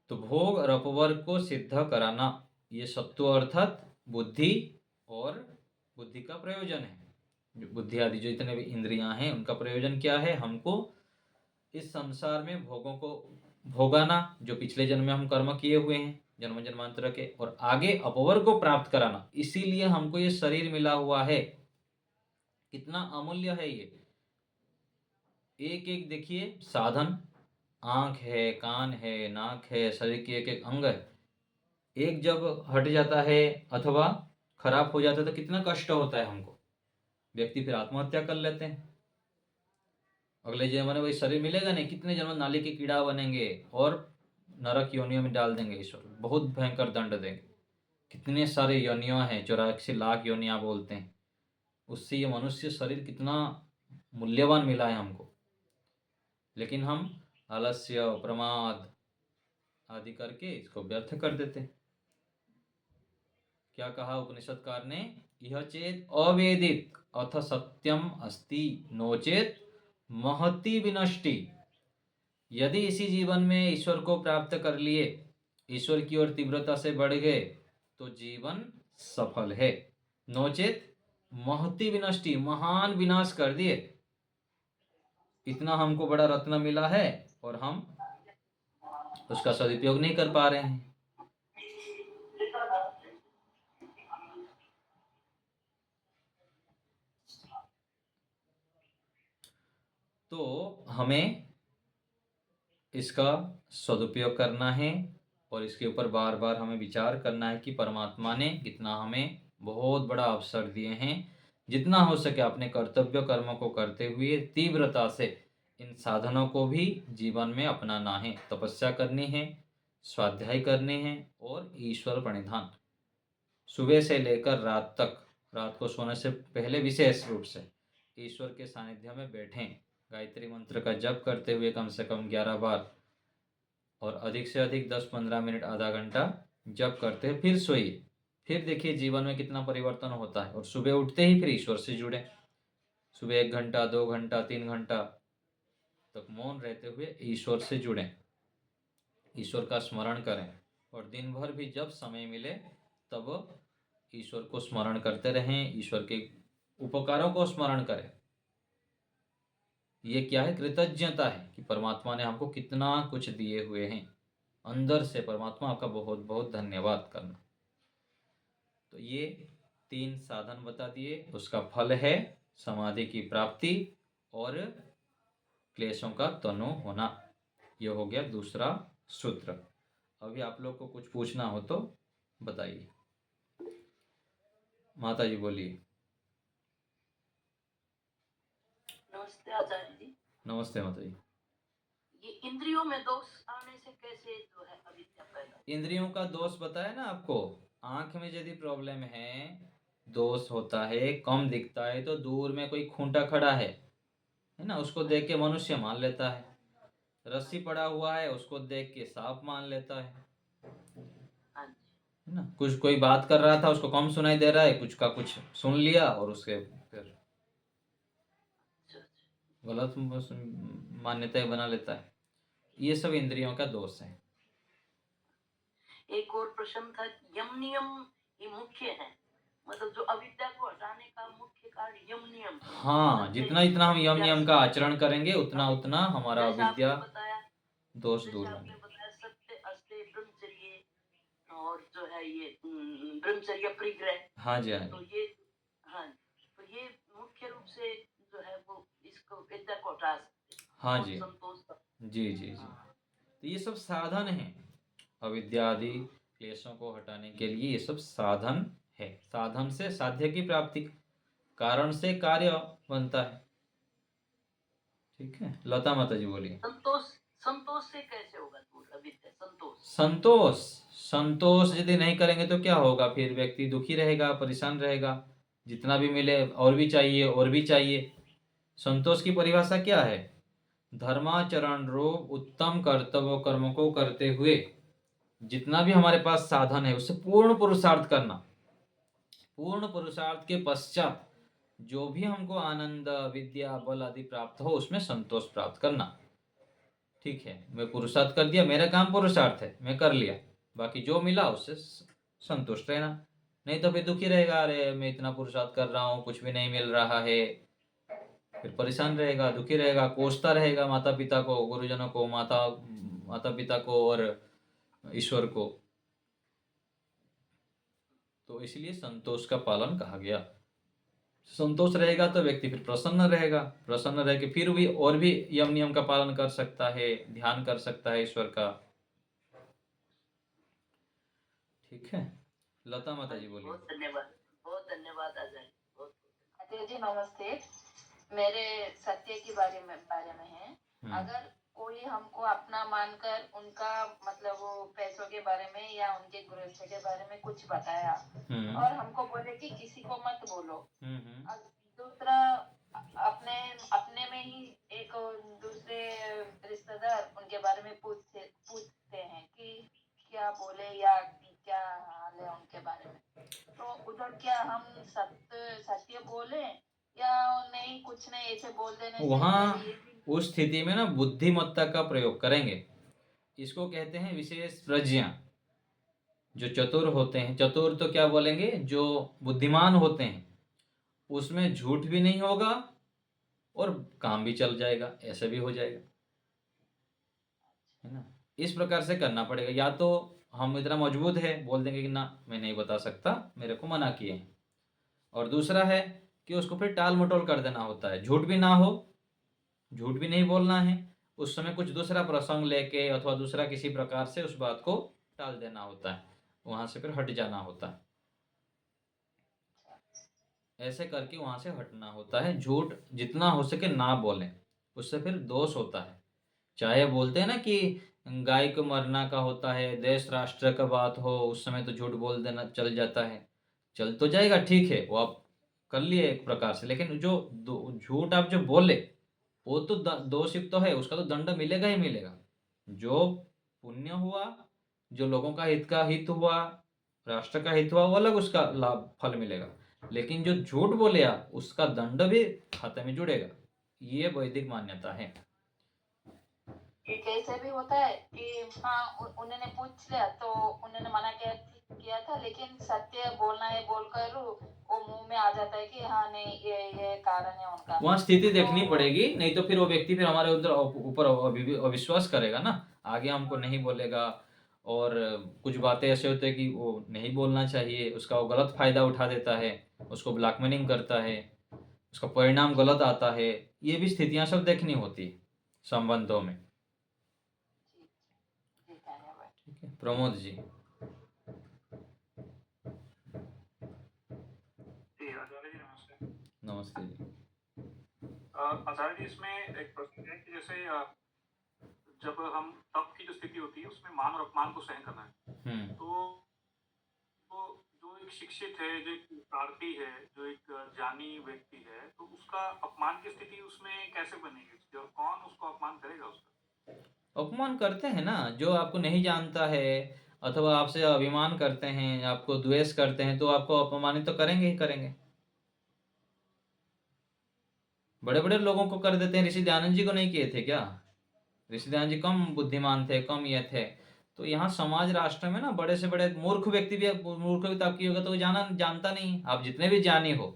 तो भोग और अपवर को सिद्ध कराना, ये सत्व अर्थात बुद्धि और बुद्धि का प्रयोजन है। जो बुद्धि आदि जो इतने भी इंद्रियां हैं उनका प्रयोजन क्या है? हमको इस संसार में भोगों को भोगाना, जो पिछले जन्म में हम कर्म किए हुए हैं जन्म जन्मांतर के, और आगे अपवर को प्राप्त कराना। इसीलिए हमको ये शरीर मिला हुआ है। कितना अमूल्य है ये। एक एक देखिए साधन, आंख है, कान है, नाक है, शरीर के एक एक अंग है। एक जब हट जाता है अथवा खराब हो जाता है तो कितना कष्ट होता है हमको। व्यक्ति फिर आत्महत्या कर लेते हैं। अगले जन्म में वही शरीर मिलेगा नहीं, कितने जन्म नाली के कीड़ा बनेंगे और नरक योनियों में डाल देंगे ईश्वर, बहुत भयंकर दंड देंगे। कितने सारे योनियां हैं, 84 लाख योनियां बोलते हैं। उससे ये मनुष्य शरीर कितना मूल्यवान मिला है हमको, लेकिन हम आलस्य, प्रमाद आदि करके इसको व्यर्थ कर देते हैं। क्या कहा उपनिषदकार ने? यह चेत अवेदित अथ सत्यम अस्ति नोचेत महति विनष्टि। यदि इसी जीवन में ईश्वर को प्राप्त कर लिए, ईश्वर की ओर तीव्रता से बढ़ गए, तो जीवन सफल है। नोचेत महति विनष्टि, महान विनाश कर दिए। इतना हमको बड़ा रत्न मिला है और हम उसका सदुपयोग नहीं कर पा रहे हैं। तो हमें इसका सदुपयोग करना है और इसके ऊपर बार बार हमें विचार करना है कि परमात्मा ने कितना हमें बहुत बड़ा अवसर दिए हैं। जितना हो सके अपने कर्तव्य कर्म को करते हुए तीव्रता से इन साधनों को भी जीवन में अपनाना है। तपस्या करनी है, स्वाध्याय करने हैं और ईश्वर प्रणिधान सुबह से लेकर रात तक, रात को सोने से पहले विशेष रूप से ईश्वर के सानिध्य में बैठें। गायत्री मंत्र का जप करते हुए कम से कम 11 बार और अधिक से अधिक 10-15 मिनट, आधा घंटा जब करते हैं फिर सोइए, फिर देखिए जीवन में कितना परिवर्तन होता है। और सुबह उठते ही फिर ईश्वर से जुड़े, सुबह 1 घंटा 2 घंटा 3 घंटा तक मौन रहते हुए ईश्वर से जुड़ें, ईश्वर का स्मरण करें। और दिन भर भी जब समय मिले तब ईश्वर को स्मरण करते रहें, ईश्वर के उपकारों को स्मरण करें। ये क्या है? कृतज्ञता है कि परमात्मा ने हमको कितना कुछ दिए हुए हैं। अंदर से परमात्मा आपका बहुत बहुत धन्यवाद करना। तो ये 3 साधन बता दिए, उसका फल है समाधि की प्राप्ति और क्लेशों का तनु होना। ये हो गया दूसरा सूत्र। अभी आप लोग को कुछ पूछना हो तो बताइए। माता जी बोलिए। नमस्ते आचार्य जी। नमस्ते माता जी। ये इंद्रियों में दोष आने से कैसे जो है अविद्या पैदा? इंद्रियों का दोष बताया ना आपको। आंख में यदि प्रॉब्लम है, दोष होता है, कम दिखता है, तो दूर में कोई खूंटा खड़ा है ना, उसको देख के मनुष्य मान लेता है। रस्सी पड़ा हुआ है, उसको देख के सांप मान लेता है ना। कुछ कोई बात कर रहा था, उसको कम सुनाई दे रहा है, कुछ का कुछ सुन लिया और उसके फिर गलत मान्यताएं बना लेता है। ये सब इंद्रियों का दोष है। एक और प्रश्न था, यम नियम ही मुख्य है, मतलब जो अविद्या को हटाने का मुख्य कारण यम नियम। हाँ, जितना जितना हम यम नियम का आचरण करेंगे उतना उतना हमारा अविद्या दोष दूर होंगे। आपने बताया सत्य अस्ते ब्रह्मचर्य, और जो है ये ब्रह्मचर्य परिग्रह। हाँ जी, हाँ तो जी, ये, हाँ, तो ये मुख्य रूप से जो है वो इसको विद्या को हटा सकते हैं। हाँ जी, संतोष का। जी जी जी। तो ये सब साधन हैं, अविद्या आदि क्लेशों को हटाने के लिए ये सब साधन है। साधन से साध्य की प्राप्ति, कारण से कार्य बनता है। ठीक है, लता माता जी बोलिए। संतोष, संतोष से कैसे होगा दूर अविद्या? संतोष, संतोष, संतोष यदि नहीं करेंगे तो क्या होगा? फिर व्यक्ति दुखी रहेगा, परेशान रहेगा, जितना भी मिले और भी चाहिए और भी चाहिए। संतोष की परिभाषा क्या है? धर्माचरण रूप उत्तम कर्तव्य कर्म को करते हुए जितना भी हमारे पास साधन है उससे पूर्ण पुरुषार्थ करना। पूर्ण पुरुषार्थ के पश्चात जो भी हमको आनंद विद्या बल आदि प्राप्त हो उसमें संतोष प्राप्त करना। ठीक है, मैं पुरुषार्थ कर दिया, मेरा काम पुरुषार्थ है, मैं कर लिया, बाकी जो मिला उससे संतुष्ट रहना। नहीं तो फिर दुखी रहेगा, अरे मैं इतना पुरुषार्थ कर रहा हूँ कुछ भी नहीं मिल रहा है, फिर परेशान रहेगा, दुखी रहेगा, कोसता रहेगा माता पिता को, गुरुजनों को, माता पिता को और ईश्वर को। तो इसलिए संतोष का पालन कहा गया। संतोष रहेगा तो व्यक्ति फिर प्रसन्न रहेगा, प्रसन्न रह के फिर भी और भी यम नियम का पालन कर सकता है, ध्यान कर सकता है ईश्वर का। ठीक है, लता माता जी बोलिए। बहुत धन्यवाद आचार्य। आचार्य जी नमस्ते। मेरे सत्य के बारे में है। अगर कोई हमको अपना मानकर उनका मतलब वो पैसों के बारे में या उनके गृहस्थ के बारे में कुछ बताया और हमको बोले कि किसी को मत बोलो, दूसरा अपने अपने में ही एक दूसरे रिश्तेदार उनके बारे में पूछते हैं कि क्या बोले या क्या हाल है उनके बारे में, तो उधर क्या हम सत्य बोले या नहीं, कुछ नहीं ऐसे बोल देने से वहाँ उस स्थिति में ना बुद्धिमत्ता का प्रयोग करेंगे। इसको कहते हैं विशेष प्रज्ञा। जो चतुर होते हैं, चतुर तो क्या बोलेंगे, जो बुद्धिमान होते हैं, उसमें झूठ भी नहीं होगा और काम भी चल जाएगा, ऐसा भी हो जाएगा, है ना। इस प्रकार से करना पड़ेगा। या तो हम इतना मजबूत है, बोल देंगे कि ना मैं नहीं बता सकता, मेरे को मना किए हैं। और दूसरा है कि उसको फिर टाल मटोल कर देना होता है, झूठ भी ना हो, झूठ भी नहीं बोलना है, उस समय कुछ दूसरा प्रसंग लेके अथवा दूसरा किसी प्रकार से उस बात को टाल देना होता है, वहां से फिर हट जाना होता है। ऐसे करके वहां से हटना होता है। झूठ जितना हो सके ना बोलें, उससे फिर दोष होता है। चाहे बोलते हैं ना कि गाय को मरना का होता है, देश राष्ट्र का बात हो, उस समय तो झूठ बोल देना चल जाता है, चल तो जाएगा, ठीक है, वो आप कर लिए एक प्रकार से। लेकिन जो झूठ आप जो बोले वो तो दोषयुक्त तो है, उसका तो दंड मिलेगा ही मिलेगा। जो पुण्य हुआ, जो लोगों का हित हुआ, राष्ट्र का हित हुआ, वो अलग उसका लाभ फल मिलेगा, लेकिन जो झूठ बोले उसका दंड भी खाते में जुड़ेगा। ये वैदिक मान्यता है। कि कैसे भी होता है कि हाँ उन्होंने पूछ लिया तो उन्होंने मना किया था, लेकिन सत्य बोलना है बोलकर वो मुंह में आ जाता है कि हाँ नहीं ये कारण है उनका। वहाँ स्थिति देखनी पड़ेगी, नहीं तो फिर वो व्यक्ति फिर हमारे ऊपर अविश्वास करेगा ना, आगे हमको नहीं बोलेगा। और कुछ बातें ऐसे होते हैं कि वो नहीं बोलना चाहिए, उसका वो गलत फायदा उठा देता है, उसको ब्लैकमेलिंग करता है, उसका परिणाम गलत आता है। ये भी स्थितियां सब देखनी होती है संबंधों में। ठीक है, प्रमोद जी। जी आचार्य जी नमस्ते। नमस्ते जी। आचार्य जी इसमें एक प्रश्न है कि जैसे जब हम तप की जो स्थिति होती है उसमें मान और अपमान को सहन करना है, तो जो एक शिक्षित है, जो एक प्रार्थी है, जो एक ज्ञानी व्यक्ति है, तो उसका अपमान की स्थिति उसमें कैसे बनेगी? जो कौन उसको अपमान करेगा उसका? अपमान करते हैं ना, जो आपको नहीं जानता है अथवा आपसे अभिमान करते हैं, आपको द्वेष करते हैं, तो आपको अपमानित तो करेंगे ही करेंगे। बड़े बड़े लोगों को कर देते हैं। ऋषि दयानंद जी को नहीं किए थे क्या? ऋषि दयानंद जी कम बुद्धिमान थे, कम ये थे। तो यहाँ समाज राष्ट्र में ना बड़े से बड़े मूर्ख व्यक्ति भी, मूर्ख भी तो आपकी होगा तो वो जानता नहीं। आप जितने भी ज्ञानी हो,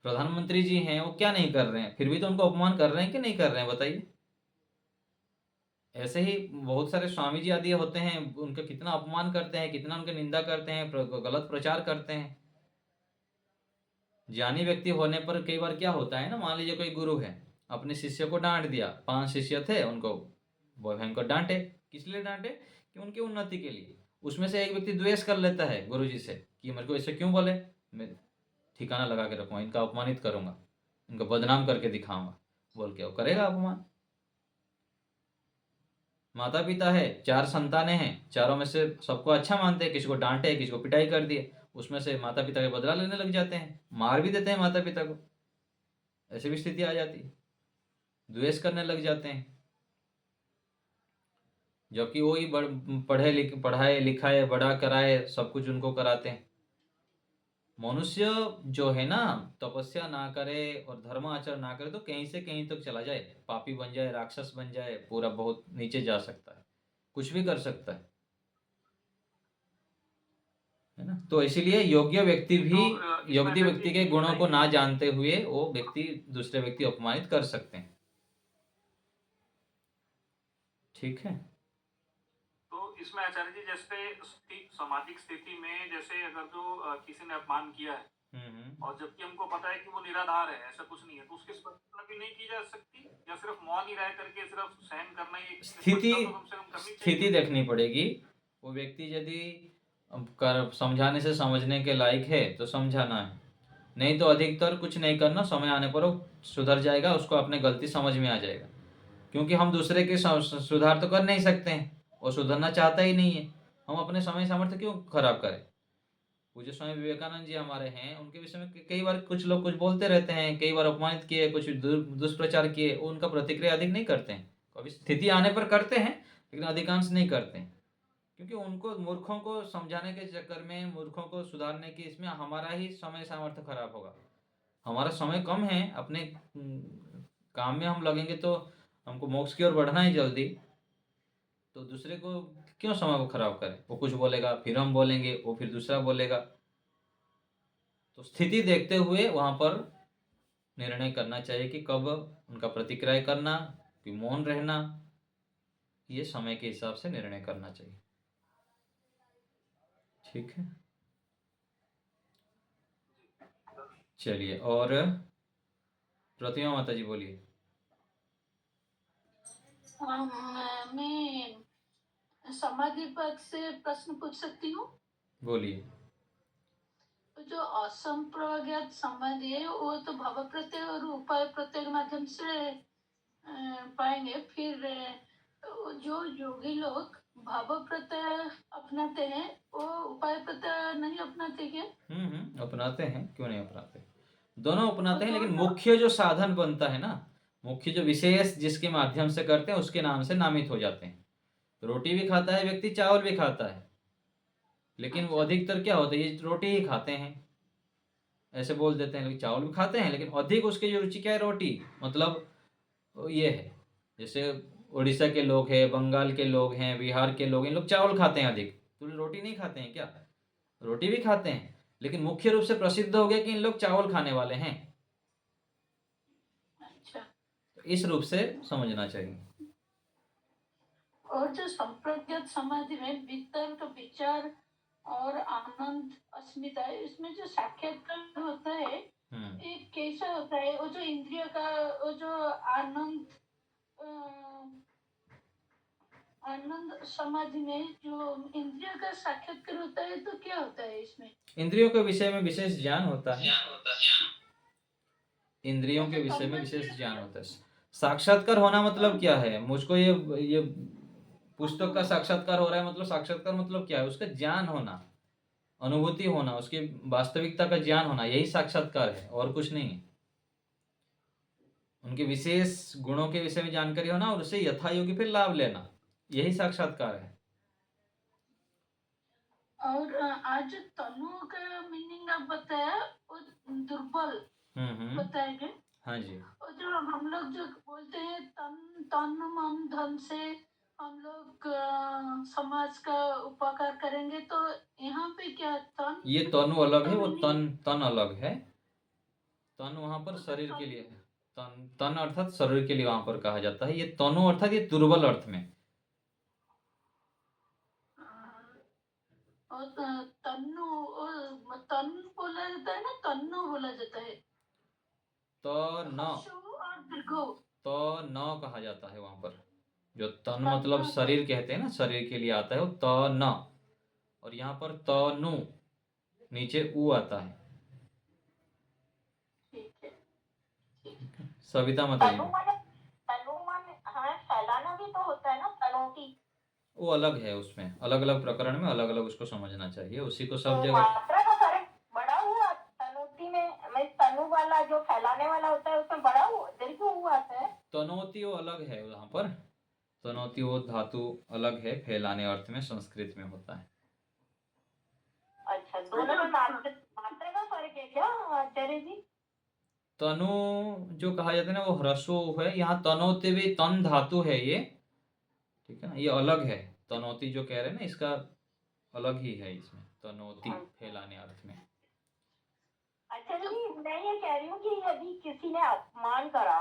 प्रधानमंत्री जी हैं, वो क्या नहीं कर रहे हैं, फिर भी तो उनको अपमान कर रहे हैं कि नहीं कर रहे हैं, बताइए। ऐसे ही बहुत सारे स्वामी जी आदि होते हैं, उनका कितना अपमान करते हैं, कितना उनकी निंदा करते हैं, गलत प्रचार करते हैं। ज्ञानी व्यक्ति होने पर कई बार क्या होता है ना, मान लीजिए कोई गुरु है, अपने शिष्य को डांट दिया, 5 शिष्य थे, उनको भयंकर डांटे। किस लिए डांटे? कि उनकी उन्नति के लिए। उसमें से एक व्यक्ति द्वेष कर लेता है गुरु जी से कि मेरे को ऐसे क्यों बोले, मैं ठिकाना लगा के रखूंगा, इनका अपमानित करूंगा, इनको बदनाम करके दिखाऊंगा, बोल के वो करेगा अपमान। माता पिता है, 4 संतानें हैं, चारों में से सबको अच्छा मानते हैं, किसी को डांटे, किसी को पिटाई कर दिए, उसमें से माता पिता के बदला लेने लग जाते हैं, मार भी देते हैं माता पिता को। ऐसी भी स्थिति आ जाती है, द्वेष करने लग जाते हैं, जबकि वही पढ़ाए लिखाए बड़ा कराए, सब कुछ उनको कराते हैं। मनुष्य जो है ना, तपस्या ना करे और धर्म आचरण ना करे तो कहीं से कहीं तक चला जाए, पापी बन जाए, राक्षस बन जाए, पूरा बहुत नीचे जा सकता है, कुछ भी कर सकता है ना। तो इसीलिए योग्य व्यक्ति के गुणों को ना जानते हुए वो व्यक्ति दूसरे व्यक्ति अपमानित कर सकते हैं। ठीक है। तो इसमें आचार्य जी जैसे सामाजिक स्थिति में जैसे अगर जो किसी ने अपमान किया है और जबकि हमको पता है कि वो निराधार है, ऐसा कुछ नहीं है, तो उसकी स्पष्टता भी नहीं की जा सकती, या सिर्फ मौन ही रह करके सिर्फ सहन करना ही स्थिति देखनी पड़ेगी। वो व्यक्ति यदि समझाने से समझने के लायक है तो समझाना है, नहीं तो अधिकतर कुछ नहीं करना, समय आने पर वो सुधर जाएगा, उसको अपने गलती समझ में आ जाएगा। क्योंकि हम दूसरे के सुधार तो कर नहीं सकते हैं, वो सुधरना चाहता ही नहीं है, हम अपने समय सामर्थ्य क्यों खराब करें। पूज्य स्वामी विवेकानंद जी हमारे हैं, उनके विषय में कई बार कुछ लोग कुछ बोलते रहते हैं, कई बार अपमानित किए, कुछ दुष्प्रचार किए, उनका प्रतिक्रिया अधिक नहीं करते हैं। कभी स्थिति आने पर करते हैं, लेकिन अधिकांश नहीं करते हैं, क्योंकि उनको मूर्खों को समझाने के चक्कर में, मूर्खों को सुधारने की, इसमें हमारा ही समय सामर्थ्य खराब होगा। हमारा समय कम है, अपने काम में हम लगेंगे तो हमको मोक्ष की ओर बढ़ना है जल्दी, तो दूसरे को क्यों समय को खराब करें। वो कुछ बोलेगा, फिर हम बोलेंगे, वो फिर दूसरा बोलेगा। तो स्थिति देखते हुए वहां पर निर्णय करना चाहिए कि कब उनका प्रतिक्रिया करना, कि मौन रहना, ये समय के हिसाब से निर्णय करना चाहिए। ठीक है, चलिए। और प्रतिमा माता जी बोलिए। मैं समाधि पद से प्रश्न पूछ सकती हूँ? बोलिए। जो असंप्रज्ञात समाधि है वो तो भाव प्रत्यय और उपाय प्रत्यय के माध्यम से पाएंगे। फिर जो योगी लोग भाव प्रत्यय अपनाते हैं वो उपाय प्रत्यय नहीं अपनाते क्या? अपनाते हैं, क्यों नहीं अपनाते, दोनों अपनाते हैं, लेकिन मुख्य जो साधन बनता है ना, मुख्य जो विशेष जिसके माध्यम से करते हैं उसके नाम से नामित हो जाते हैं। रोटी भी खाता है व्यक्ति, चावल भी खाता है, लेकिन वो अधिकतर क्या होता है, ये रोटी ही खाते हैं। ऐसे बोल देते हैं, लेकिन चावल भी खाते हैं, लेकिन अधिक उसकी जो रुचि क्या है, रोटी। मतलब ये है, जैसे उड़ीसा के लोग हैं, बंगाल के लोग हैं, बिहार के लोग हैं, इन लोग चावल खाते हैं अधिक, तो रोटी नहीं खाते हैं क्या? रोटी भी खाते हैं, लेकिन मुख्य रूप से प्रसिद्ध हो गया कि इन लोग चावल खाने वाले हैं। अच्छा। तो इस रूप से समझना चाहिए। और जो संप्रज्ञात समाधि में वितर्क, विचार और आनंद, अस्मिता, इसमें जो साक्षात्कार होता है ये कैसा होता है? वो जो इंद्रिय का, वो जो आनंद आनंद समाधि में जो इंद्रिय का साक्षात्कार होता है, तो क्या होता है इसमें? इंद्रियों के विषय में विशेष ज्ञान होता है। इंद्रियों के विषय में विशेष ज्ञान होता है। साक्षात्कार होना मतलब क्या है? मुझको ये पुस्तक का साक्षात्कार हो रहा है, मतलब साक्षात्कार मतलब क्या है? उसका ज्ञान होना, अनुभूति होना, उसकी वास्तविकता का ज्ञान होना, यही साक्षात्कार है, और कुछ नहीं है। उनके विशेष गुणों के विषय में जानकारी होना और उसे यथायोग्य फिर लाभ लेना, यही साक्षात्कार है। और आज तनु का मीनिंग आप बताया, वो दुर्बल बताया गया। हाँ जी। और जो हम लोग जो बोलते हैं तन मन धन से हम लोग समाज का उपकार करेंगे, तो यहाँ पे क्या तन, ये तनु अलग है, वो तन अलग है। तन वहां पर शरीर के लिए है। तन अर्थात शरीर के लिए वहां पर कहा जाता है। ये तनु अर्थात ये दुर्बल अर्थ में। और तन्नु, तन बोला जाता है ना, तन्नु बोला जाता है। तो न, और दीर्घो, तो न कहा जाता है वहां पर। जो तन मतलब शरीर कहते हैं ना, शरीर के लिए आता है वो तन, और यहाँ पर तनु नीचे उ आता है। ठीक है। सविता बताइए। तनु मन हाँ फैलाना भी तो होता है ना, तनोती। वो अलग है, उसमें अलग अलग प्रकरण में अलग अलग उसको समझना चाहिए, उसी को सब तो जगह। मात्रा का फर्क बड़ा हुआ तनोती में, मैं तनु वाला जो फैलाने वाला होता है उसमें बड़ा हुआ दीर्घ हुआ आता है। तनोती वो अलग है वहां पर। तनोती वो धातु अलग है, फैलाने अर्थ में संस्कृत में होता है। अच्छा, दोनों में मात्रा का फर्क है क्या आचार्य जी? तनु जो कहा जाता है ना वो ह्रस्व है, यहाँ तनोती भी तन धातु है ये, ठीक है ना, ये अलग है। तनोती जो कह रहे हैं ना, इसका अलग ही है इसमें, तनोती फैलाने अर्थ में। अच्छा जी, मैं ये कह रही हूँ कि यदि किसी ने अपमान करा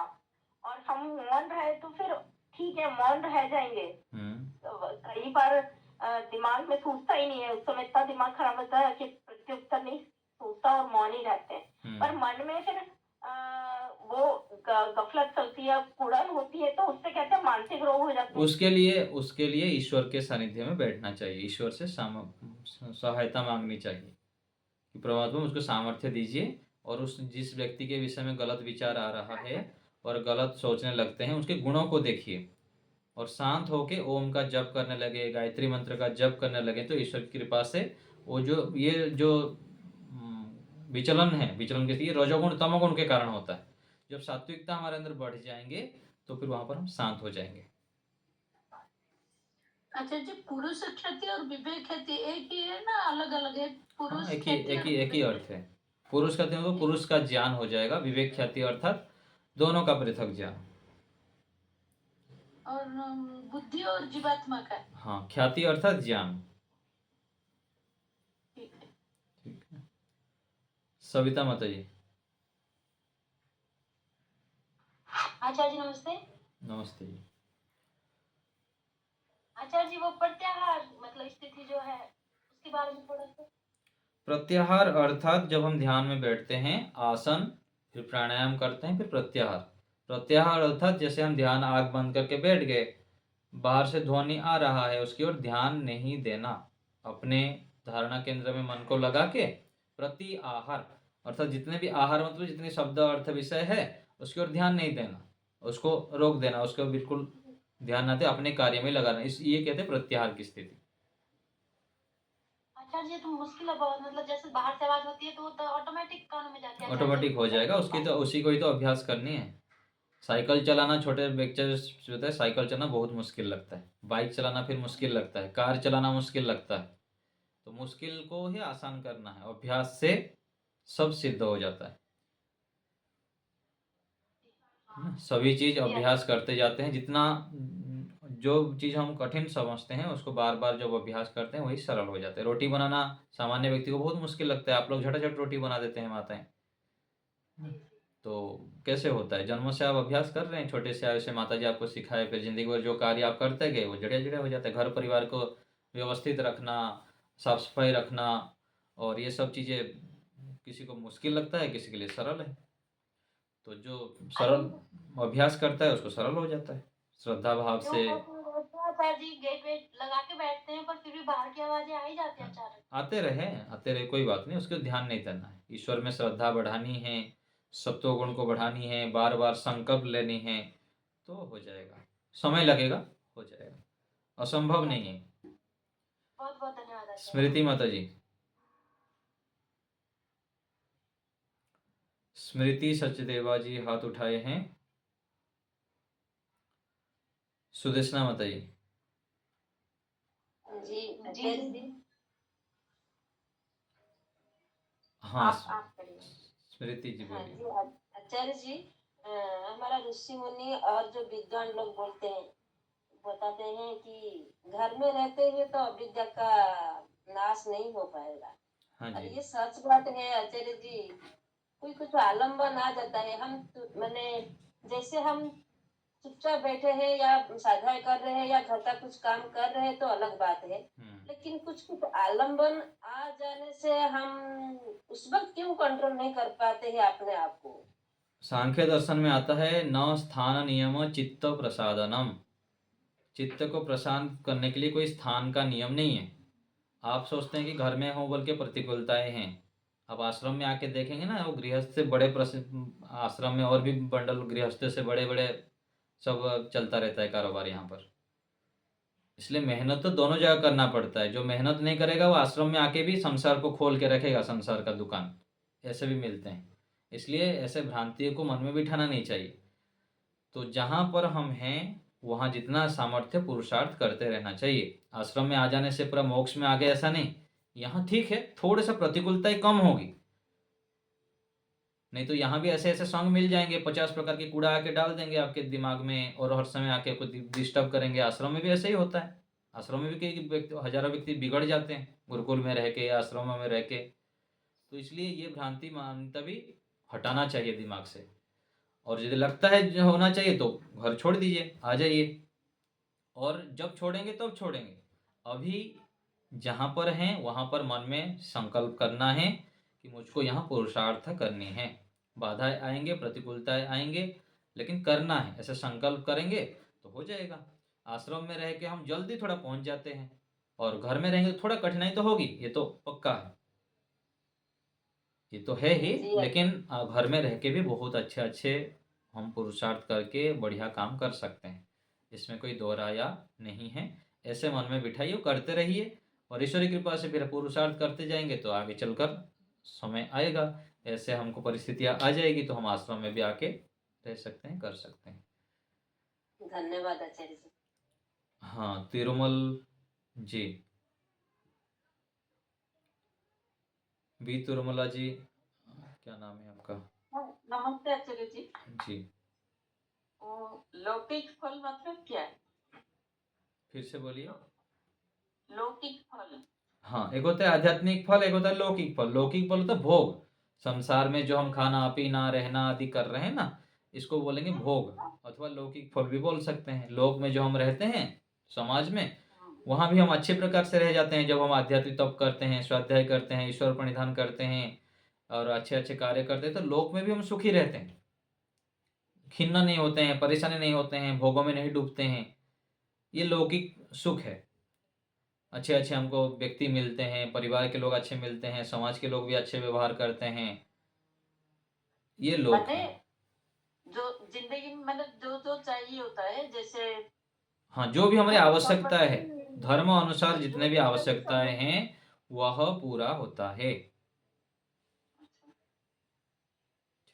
और हम मौन रहे तो फिर ठीक है, मौन रह जाएंगे। तो कई बार दिमाग में सूझता ही नहीं है, उस समय इतना दिमाग खराब होता है कि प्रत्युत्तर नहीं सूझता और मौन ही रहते हैं। पर मन में फिर वो गफलत चलती है, कुड़न होती है, तो उससे कहते हैं मानसिक रोग हो जाते हैं। उसके लिए ईश्वर के सानिध्य में बैठना चाहिए, ईश्वर से सहायता मांगनी चाहिए कि परमात्मा मुझको सामर्थ्य दीजिए, और उस जिस व्यक्ति के विषय में गलत विचार आ रहा है और गलत सोचने लगते हैं, उसके गुणों को देखिए और शांत होके ओम का जप करने लगे, गायत्री मंत्र का जप करने लगे, तो ईश्वर की कृपा से वो जो विचलन है, विचलन के लिए रजोगुण तमोगुण के कारण होता है। जब सात्विकता हमारे अंदर बढ़ जाएंगे तो फिर वहां पर हम शांत हो जाएंगे। अच्छा जी, पुरुष ख्याति और विवेक ख्याति एक ही है ना, अलग अलग है? पुरुष एक ही अर्थ है। पुरुष कहते हैं तो पुरुष का ज्ञान हो जाएगा, विवेक ख्याति अर्थात दोनों का पृथक ज्ञान। और बुद्धि और जीवात्मा का। हाँ, ख्याति अर्थात ज्ञान। ठीक है। ठीक है, सविता माता जी। आचार्य जी नमस्ते। नमस्ते जी। आचार्य जी, वो प्रत्याहार मतलब स्थिति जो है उसके बारे में थोड़ा सा। प्रत्याहार अर्थात जब हम ध्यान में बैठते हैं, आसन, फिर प्राणायाम करते हैं, फिर प्रत्याहार। प्रत्याहार अर्थात जैसे हम ध्यान आंख बंद करके बैठ गए, बाहर से ध्वनि आ रहा है, उसकी ओर ध्यान नहीं देना, अपने धारणा केंद्र में मन को लगा के प्रति आहार अर्थात जितने भी आहार मतलब जितने शब्द अर्थ विषय है उसकी ओर ध्यान नहीं देना, उसको रोक देना, उसको बिल्कुल ध्यान ना दे, अपने कार्य में लगाना, इस ये कहते हैं प्रत्याहार की स्थिति। आचार्य जी, तो मुश्किल है बहुत, मतलब जैसे बाहर से आवाज होती है तो ऑटोमेटिक कानों में जाती है। ऑटोमेटिक हो जाएगा, उसकी तो उसी को ही तो अभ्यास करनी है। साइकिल चलाना छोटे बच्चे जो होते हैं, साइकिल चलाना बहुत मुश्किल लगता है, बाइक चलाना फिर मुश्किल लगता है, कार चलाना मुश्किल लगता है। तो मुश्किल को ही आसान करना है, अभ्यास से सब सिद्ध हो जाता है ना? सभी चीज अभ्यास करते जाते हैं, जितना जो चीज हम कठिन समझते हैं उसको बार बार जब अभ्यास करते हैं वही सरल हो जाता है। रोटी बनाना सामान्य व्यक्ति को बहुत मुश्किल लगता है, आप लोग झटाझट रोटी बना देते हैं माताएं। तो कैसे होता है? जन्म से आप अभ्यास कर रहे हैं, छोटे से ऐसे माता जी आपको सिखाए, फिर जिंदगी भर जो कार्य आप करते गए वो जड़े जड़े हो जाते हैं। घर परिवार को व्यवस्थित रखना, साफ सफाई रखना, और ये सब चीज़ें किसी को मुश्किल लगता है, किसी के लिए सरल है। तो जो सरल अभ्यास करता है उसको सरल हो जाता है, श्रद्धा भाव से। आचार्य जी गेट वेट लगा के बैठते हैं पर फिर भी बाहर की आवाजें आ ही जाती है अचानक। आते रहे, कोई बात नहीं, उसको ध्यान नहीं करना है। ईश्वर में श्रद्धा बढ़ानी है, सत्वगुण को बढ़ानी है, बार बार संकल्प लेनी है, तो हो जाएगा। समय लगेगा, हो जाएगा, असंभव नहीं है। बहुत बहुत धन्यवाद आचार्य। स्मृति माता जी, स्मृति सचदेवा जी हाथ उठाए हैं। सुदेशना माता जी। जी हाँ, आप करिए। स्मृति जी हाँ बोलिए। जी आचार्य जी, हमारा ऋषि मुनि और जो विद्वान लोग बोलते हैं, बताते हैं कि घर में रहते हुए तो अविद्या का नाश नहीं हो पाएगा। हाँ और जी, ये सच बात है आचार्य जी। कोई कुछ आलम्बन आ जाता है, मैंने जैसे हम चुपचाप बैठे हैं या साधना कर रहे हैं या घर का कुछ काम कर रहे हैं तो अलग बात है, लेकिन कुछ कुछ आलम्बन आ जाने से हम उस वक्त क्यों कंट्रोल नहीं कर पाते हैं अपने आप को? सांख्य दर्शन में आता है, न स्थान नियम चित्त प्रसादनम। चित्त को प्रशांत करने के लिए कोई स्थान का नियम नहीं है। आप सोचते हैं कि घर में हो बोल के प्रतिकूलताएं हैं। अब आश्रम में आके देखेंगे ना, वो गृहस्थ से बड़े आश्रम में और भी बंडल गृहस्थ से बड़े बड़े सब चलता रहता है कारोबार यहाँ पर। इसलिए मेहनत तो दोनों जगह करना पड़ता है। जो मेहनत नहीं करेगा वो आश्रम में आके भी संसार को खोल के रखेगा, संसार का दुकान, ऐसे भी मिलते हैं। इसलिए ऐसे भ्रांतियों को मन में बिठाना नहीं चाहिए। तो जहाँ पर हम हैं वहाँ जितना सामर्थ्य पुरुषार्थ करते रहना चाहिए। आश्रम में आ जाने से पूरा मोक्ष में आ गए ऐसा नहीं। यहाँ ठीक है, थोड़ा सा प्रतिकूलताएं कम होगी, नहीं तो यहाँ भी ऐसे ऐसे सॉन्ग मिल जाएंगे, 50 प्रकार की कूड़ा आके डाल देंगे आपके दिमाग में और हर समय आके आपको डिस्टर्ब करेंगे। आश्रम में भी ऐसे ही होता है। आश्रम में भी कई हजारों व्यक्ति बिगड़ जाते हैं, गुरुकुल में रह के, आश्रमों में रह के। तो इसलिए ये भ्रांति मान्यता भी हटाना चाहिए दिमाग से। और यदि लगता है जो होना चाहिए तो घर छोड़ दीजिए, आ जाइए। और जब छोड़ेंगे तब छोड़ेंगे। अभी जहाँ पर हैं वहाँ पर मन में संकल्प करना है कि मुझको यहाँ पुरुषार्थ करनी है। बाधाएं आएंगे, प्रतिकूलताएं आएंगे, लेकिन करना है। ऐसे संकल्प करेंगे तो हो जाएगा। आश्रम में रह के हम जल्दी थोड़ा पहुंच जाते हैं, और घर में रहेंगे तो थोड़ा कठिनाई तो होगी, ये तो पक्का है, ये तो है ही। लेकिन घर में रह के भी बहुत अच्छे अच्छे हम पुरुषार्थ करके बढ़िया काम कर सकते हैं, इसमें कोई दो राया नहीं है। ऐसे मन में बिठाइए, करते रहिए, और ईश्वर की कृपा से फिर पुरुषार्थ करते जाएंगे तो आगे चलकर समय आएगा, ऐसे हमको परिस्थितियाँ आ जाएगी तो हम आश्रम में भी आके रह सकते हैं, कर सकते हैं। धन्यवाद आचार्य जी। हाँ, तिरुमल जी, बी तिरुमला जी, क्या नाम है आपका? नमस्ते आचार्य जी। जी, वो लौकिक फल मतलब क्या है? फिर से बोलिए। लौकिक फल। हाँ, एक होता है आध्यात्मिक फल, एक होता है लौकिक फल। लौकिक फल होता है भोग। संसार में जो हम खाना पीना रहना आदि कर रहे हैं ना, इसको बोलेंगे भोग, अथवा लौकिक फल भी बोल सकते हैं। लोक में जो हम रहते हैं समाज में, वहाँ भी हम अच्छे प्रकार से रह जाते हैं जब हम आध्यात्मिक तप करते हैं, स्वाध्याय करते हैं, ईश्वर प्रणिधान करते हैं और अच्छे अच्छे कार्य करते हैं, तो लोक में भी हम सुखी रहते हैं, खिन्न नहीं होते हैं, परेशानी नहीं होते हैं, भोगों में नहीं डूबते हैं। ये लौकिक सुख है। अच्छे अच्छे हमको व्यक्ति मिलते हैं, परिवार के लोग अच्छे मिलते हैं, समाज के लोग भी अच्छे व्यवहार करते हैं, ये लोग माने हैं। जो जिंदगी में मतलब जो जो चाहिए होता है, जैसे हाँ, जो भी हमारी आवश्यकता है, धर्म अनुसार जितने भी आवश्यकताएं हैं वह पूरा होता है।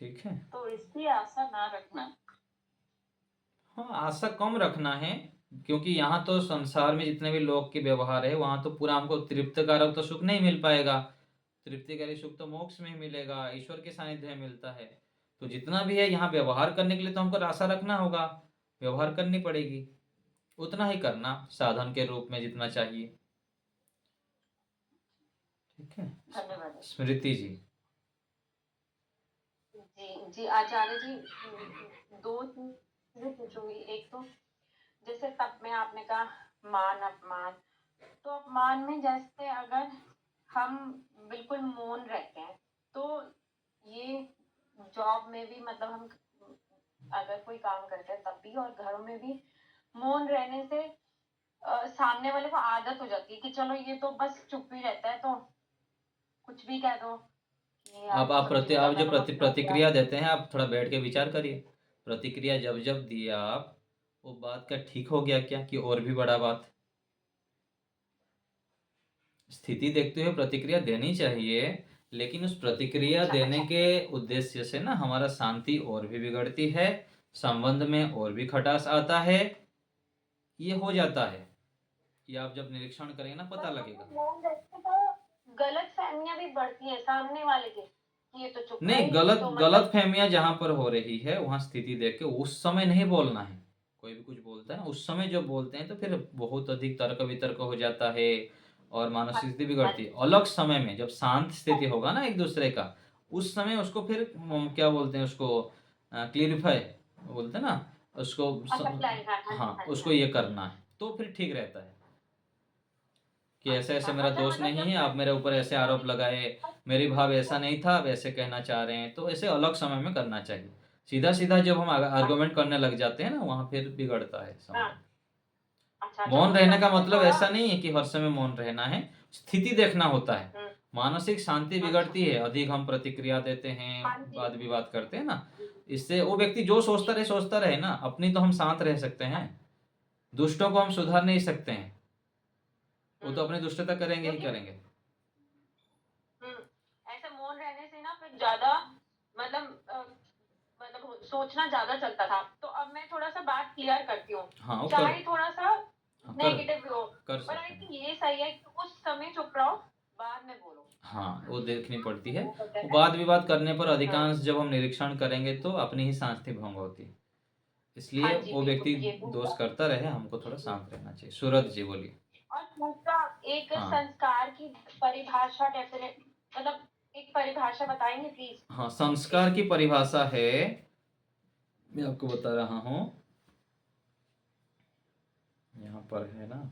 ठीक है, तो इसकी आशा ना रखना। हाँ, आशा कम रखना है, क्योंकि यहाँ तो संसार में जितने भी लोग के व्यवहार है वहाँ तो पूरा हमको तृप्तकारक तो सुख नहीं मिल पाएगा। तृप्तिकारी सुख तो मोक्ष में ही मिलेगा, ईश्वर के सानिध्य में मिलता है। तो जितना भी है यहाँ व्यवहार करने के लिए तो हमको आशा रखना होगा, व्यवहार करनी पड़ेगी, उतना ही करना साधन के रूप में जितना चाहिए। ठीक है, धन्यवाद स्मृति जी। जी जी आचार्य जी, दो चीजें पूछूंगी। एक तो जैसे तब में आपने कहा मान अपमान, तो अपमान में जैसे अगर हम बिल्कुल मौन रहते हैं तो ये जॉब में भी मतलब हम अगर कोई काम करते हैं तब भी, और घरों में भी मौन रहने से सामने वाले को आदत हो जाती है कि चलो ये तो बस चुप ही रहता है तो कुछ भी कह दो। आप जो प्रतिक्रिया देते हैं, आप थोड़ा बैठ के विचार करिए। प्रतिक्रिया जब जब दिए आप, वो बात का ठीक हो गया क्या कि और भी बड़ा बात? स्थिति देखते हुए प्रतिक्रिया देनी चाहिए, लेकिन उस प्रतिक्रिया देने के उद्देश्य से ना हमारा शांति और भी बिगड़ती है, संबंध में और भी खटास आता है। ये हो जाता है, ये आप जब निरीक्षण करेंगे ना पता लगेगा। तो गलत फहमियां भी बढ़ती है सामने वाले की, ये तो चुप नहीं, गलत फहमियां जहां पर हो रही है वहां स्थिति देख के उस समय नहीं बोलना है। कोई भी कुछ बोलता है ना, उस समय जो बोलते हैं तो फिर बहुत अधिक तर्क वितर्क हो जाता है और मानसिक स्थिति बिगड़ती है। अलग समय में जब शांत स्थिति होगा ना एक दूसरे का, उस समय उसको फिर क्या बोलते हैं उसको, क्लियरिफाई बोलते हैं ना उसको। हाँ, उसको ये करना है तो फिर ठीक रहता है कि ऐसे ऐसे मेरा दोष नहीं है, आप मेरे ऊपर ऐसे आरोप लगाए, मेरी भाव ऐसा नहीं था, आप ऐसे कहना चाह रहे हैं, तो ऐसे अलग समय में करना चाहिए। सीधा सीधा जब हम आर्गुमेंट करने लग जाते हैं ना, वहां फिर बिगड़ता है संबंध। मौन रहने का मतलब ऐसा नहीं है कि हर समय मौन रहना है, स्थिति देखना होता है। मानसिक शांति बिगड़ती है, अधिक हम प्रतिक्रिया देते हैं, वाद विवाद करते हैं ना, इससे वो व्यक्ति जो सोचता रहे ना, अपनी तो हम शांत रह सकते हैं, दुष्टों को हम सुधार नहीं सकते हैं, वो तो अपनी दुष्टता करेंगे ही करेंगे। ऐसे मौन रहने से ना फिर ज्यादा मतलब सोचना ज्यादा चलता था, तो अब मैं थोड़ा सा बात क्लियर करती हूँ। हाँ, चाहे थोड़ा सा नेगेटिव भी हो, कर पर आई थिंक ये सही है कि उस समय चुप रहो, बाद में बोलो। हाँ, वो देखनी पड़ती है। वाद विवाद करने पर अधिकांश जब हम निरीक्षण करेंगे तो अपनी ही शांति भंग होती है, इसलिए वो व्यक्ति दोष करता रहे, हमको थोड़ा शांत रहना चाहिए। सूरज जी बोलिए। और दूसरा एक संस्कार की परिभाषा डेफिनेट, मतलब एक परिभाषा बताएंगे प्लीज? हाँ, संस्कार की परिभाषा है, मैं आपको बता रहा हूँ, यहाँ पर है ना,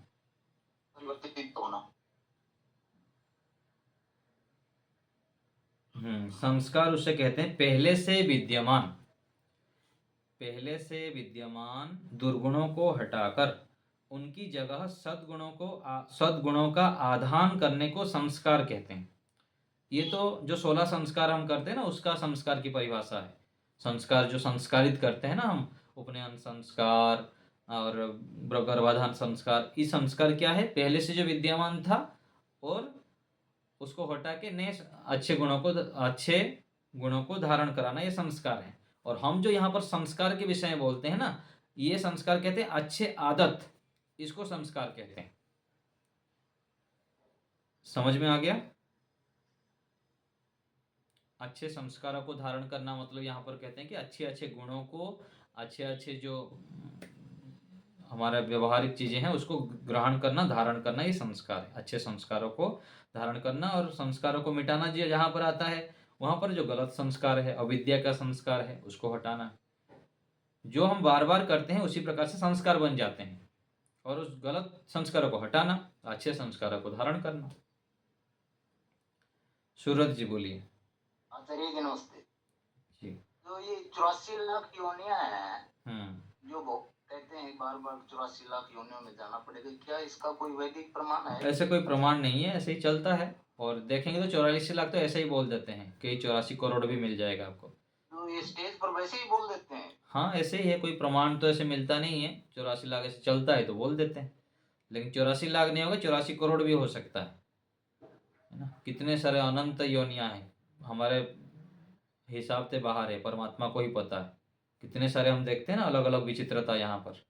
संस्कार उसे कहते हैं पहले से विद्यमान दुर्गुणों को हटाकर उनकी जगह सद्गुणों का आधान करने को संस्कार कहते हैं। ये तो जो 16 संस्कार हम करते हैं ना, उसका संस्कार की परिभाषा है। संस्कार जो संस्कारित करते हैं ना हम, उपनयन संस्कार और गर्भाधान संस्कार, ये संस्कार क्या है? पहले से जो विद्यमान था और उसको हटा के नए अच्छे गुणों को धारण कराना, ये संस्कार है। और हम जो यहाँ पर संस्कार के विषय में बोलते हैं ना, ये संस्कार कहते हैं अच्छे आदत, इसको संस्कार कहते हैं। समझ में आ गया? अच्छे संस्कारों को धारण करना मतलब यहाँ पर कहते हैं कि अच्छे अच्छे गुणों को, अच्छे अच्छे जो हमारा व्यवहारिक चीजें हैं उसको ग्रहण करना, धारण करना, ये संस्कार है। अच्छे संस्कारों को धारण करना और संस्कारों को मिटाना जी जहाँ पर आता है, वहां पर जो गलत संस्कार है, अविद्या का संस्कार है, उसको हटाना। जो हम बार बार करते हैं उसी प्रकार से संस्कार बन जाते हैं, और उस गलत संस्कारों को हटाना, अच्छे संस्कारों को धारण करना। सूरज जी बोलिए। आचार्य जी नमस्ते जी। तो ये 84 लाख योनियां हैं जो कहते हैं बार बार 84 लाख योनियों में जाना पड़ेगा, क्या इसका कोई वैदिक प्रमाण है? ऐसे कोई प्रमाण नहीं है, ऐसे ही चलता है। और देखेंगे तो 84 लाख तो ऐसे ही बोल देते हैं कि 84 करोड़ भी मिल जाएगा आपको, तो ये स्टेज पर वैसे ही बोल देते हैं। हाँ, ऐसे ही है, कोई प्रमाण तो ऐसे मिलता नहीं है। 84 लाख ऐसे चलता है तो बोल देते हैं, लेकिन 84 लाख नहीं होगा, 84 करोड़ भी हो सकता है ना। कितने सारे अनंत योनियां हैं, हमारे हिसाब से बाहर है, परमात्मा को ही पता है कितने सारे हम देखते हैं ना अलग अलग विचित्रता यहाँ पर।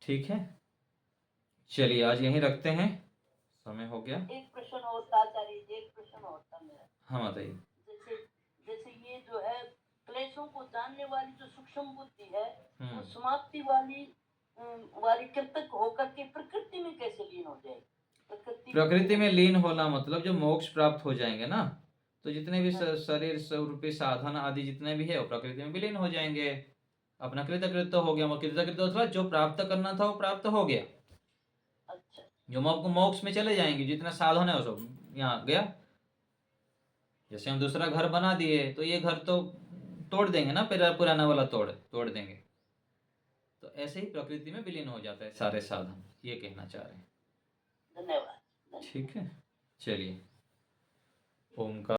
ठीक है, चलिए आज यहीं रखते हैं, समय हो गया। एक प्रश्न और था आचार्य, एक प्रश्न और था मेरा। हाँ बताइए। जैसे जैसे ये जो है क्लेशों को जानने वाली जो सूक्ष्म बुद्धि है, वो समाप्ति वाली कृतक होकर के प्रकृति में कैसे लीन हो जाएगी? प्रकृति में लीन होना मतलब जो मोक्ष प्राप्त हो जाएंगे ना, तो जितने भी शरीर स्वरूपी साधन आदि जितने भी है वो प्रकृति में विलीन हो जाएंगे। अपना कृतकृत्य हो गया, कृतकृत्य अथवा जो प्राप्त करना था वो प्राप्त हो गया। अच्छा, जो मोक्ष में चले जाएंगे, जितना साधन है वो सब यहाँ गया। जैसे हम दूसरा घर बना दिए तो ये घर तो तोड़ देंगे ना, पुराना वाला तोड़ देंगे, तो ऐसे ही प्रकृति में विलीन हो जाता है सारे साधन, ये कहना चाह रहे हैं। धन्यवाद। ठीक है, चलिए। ओम का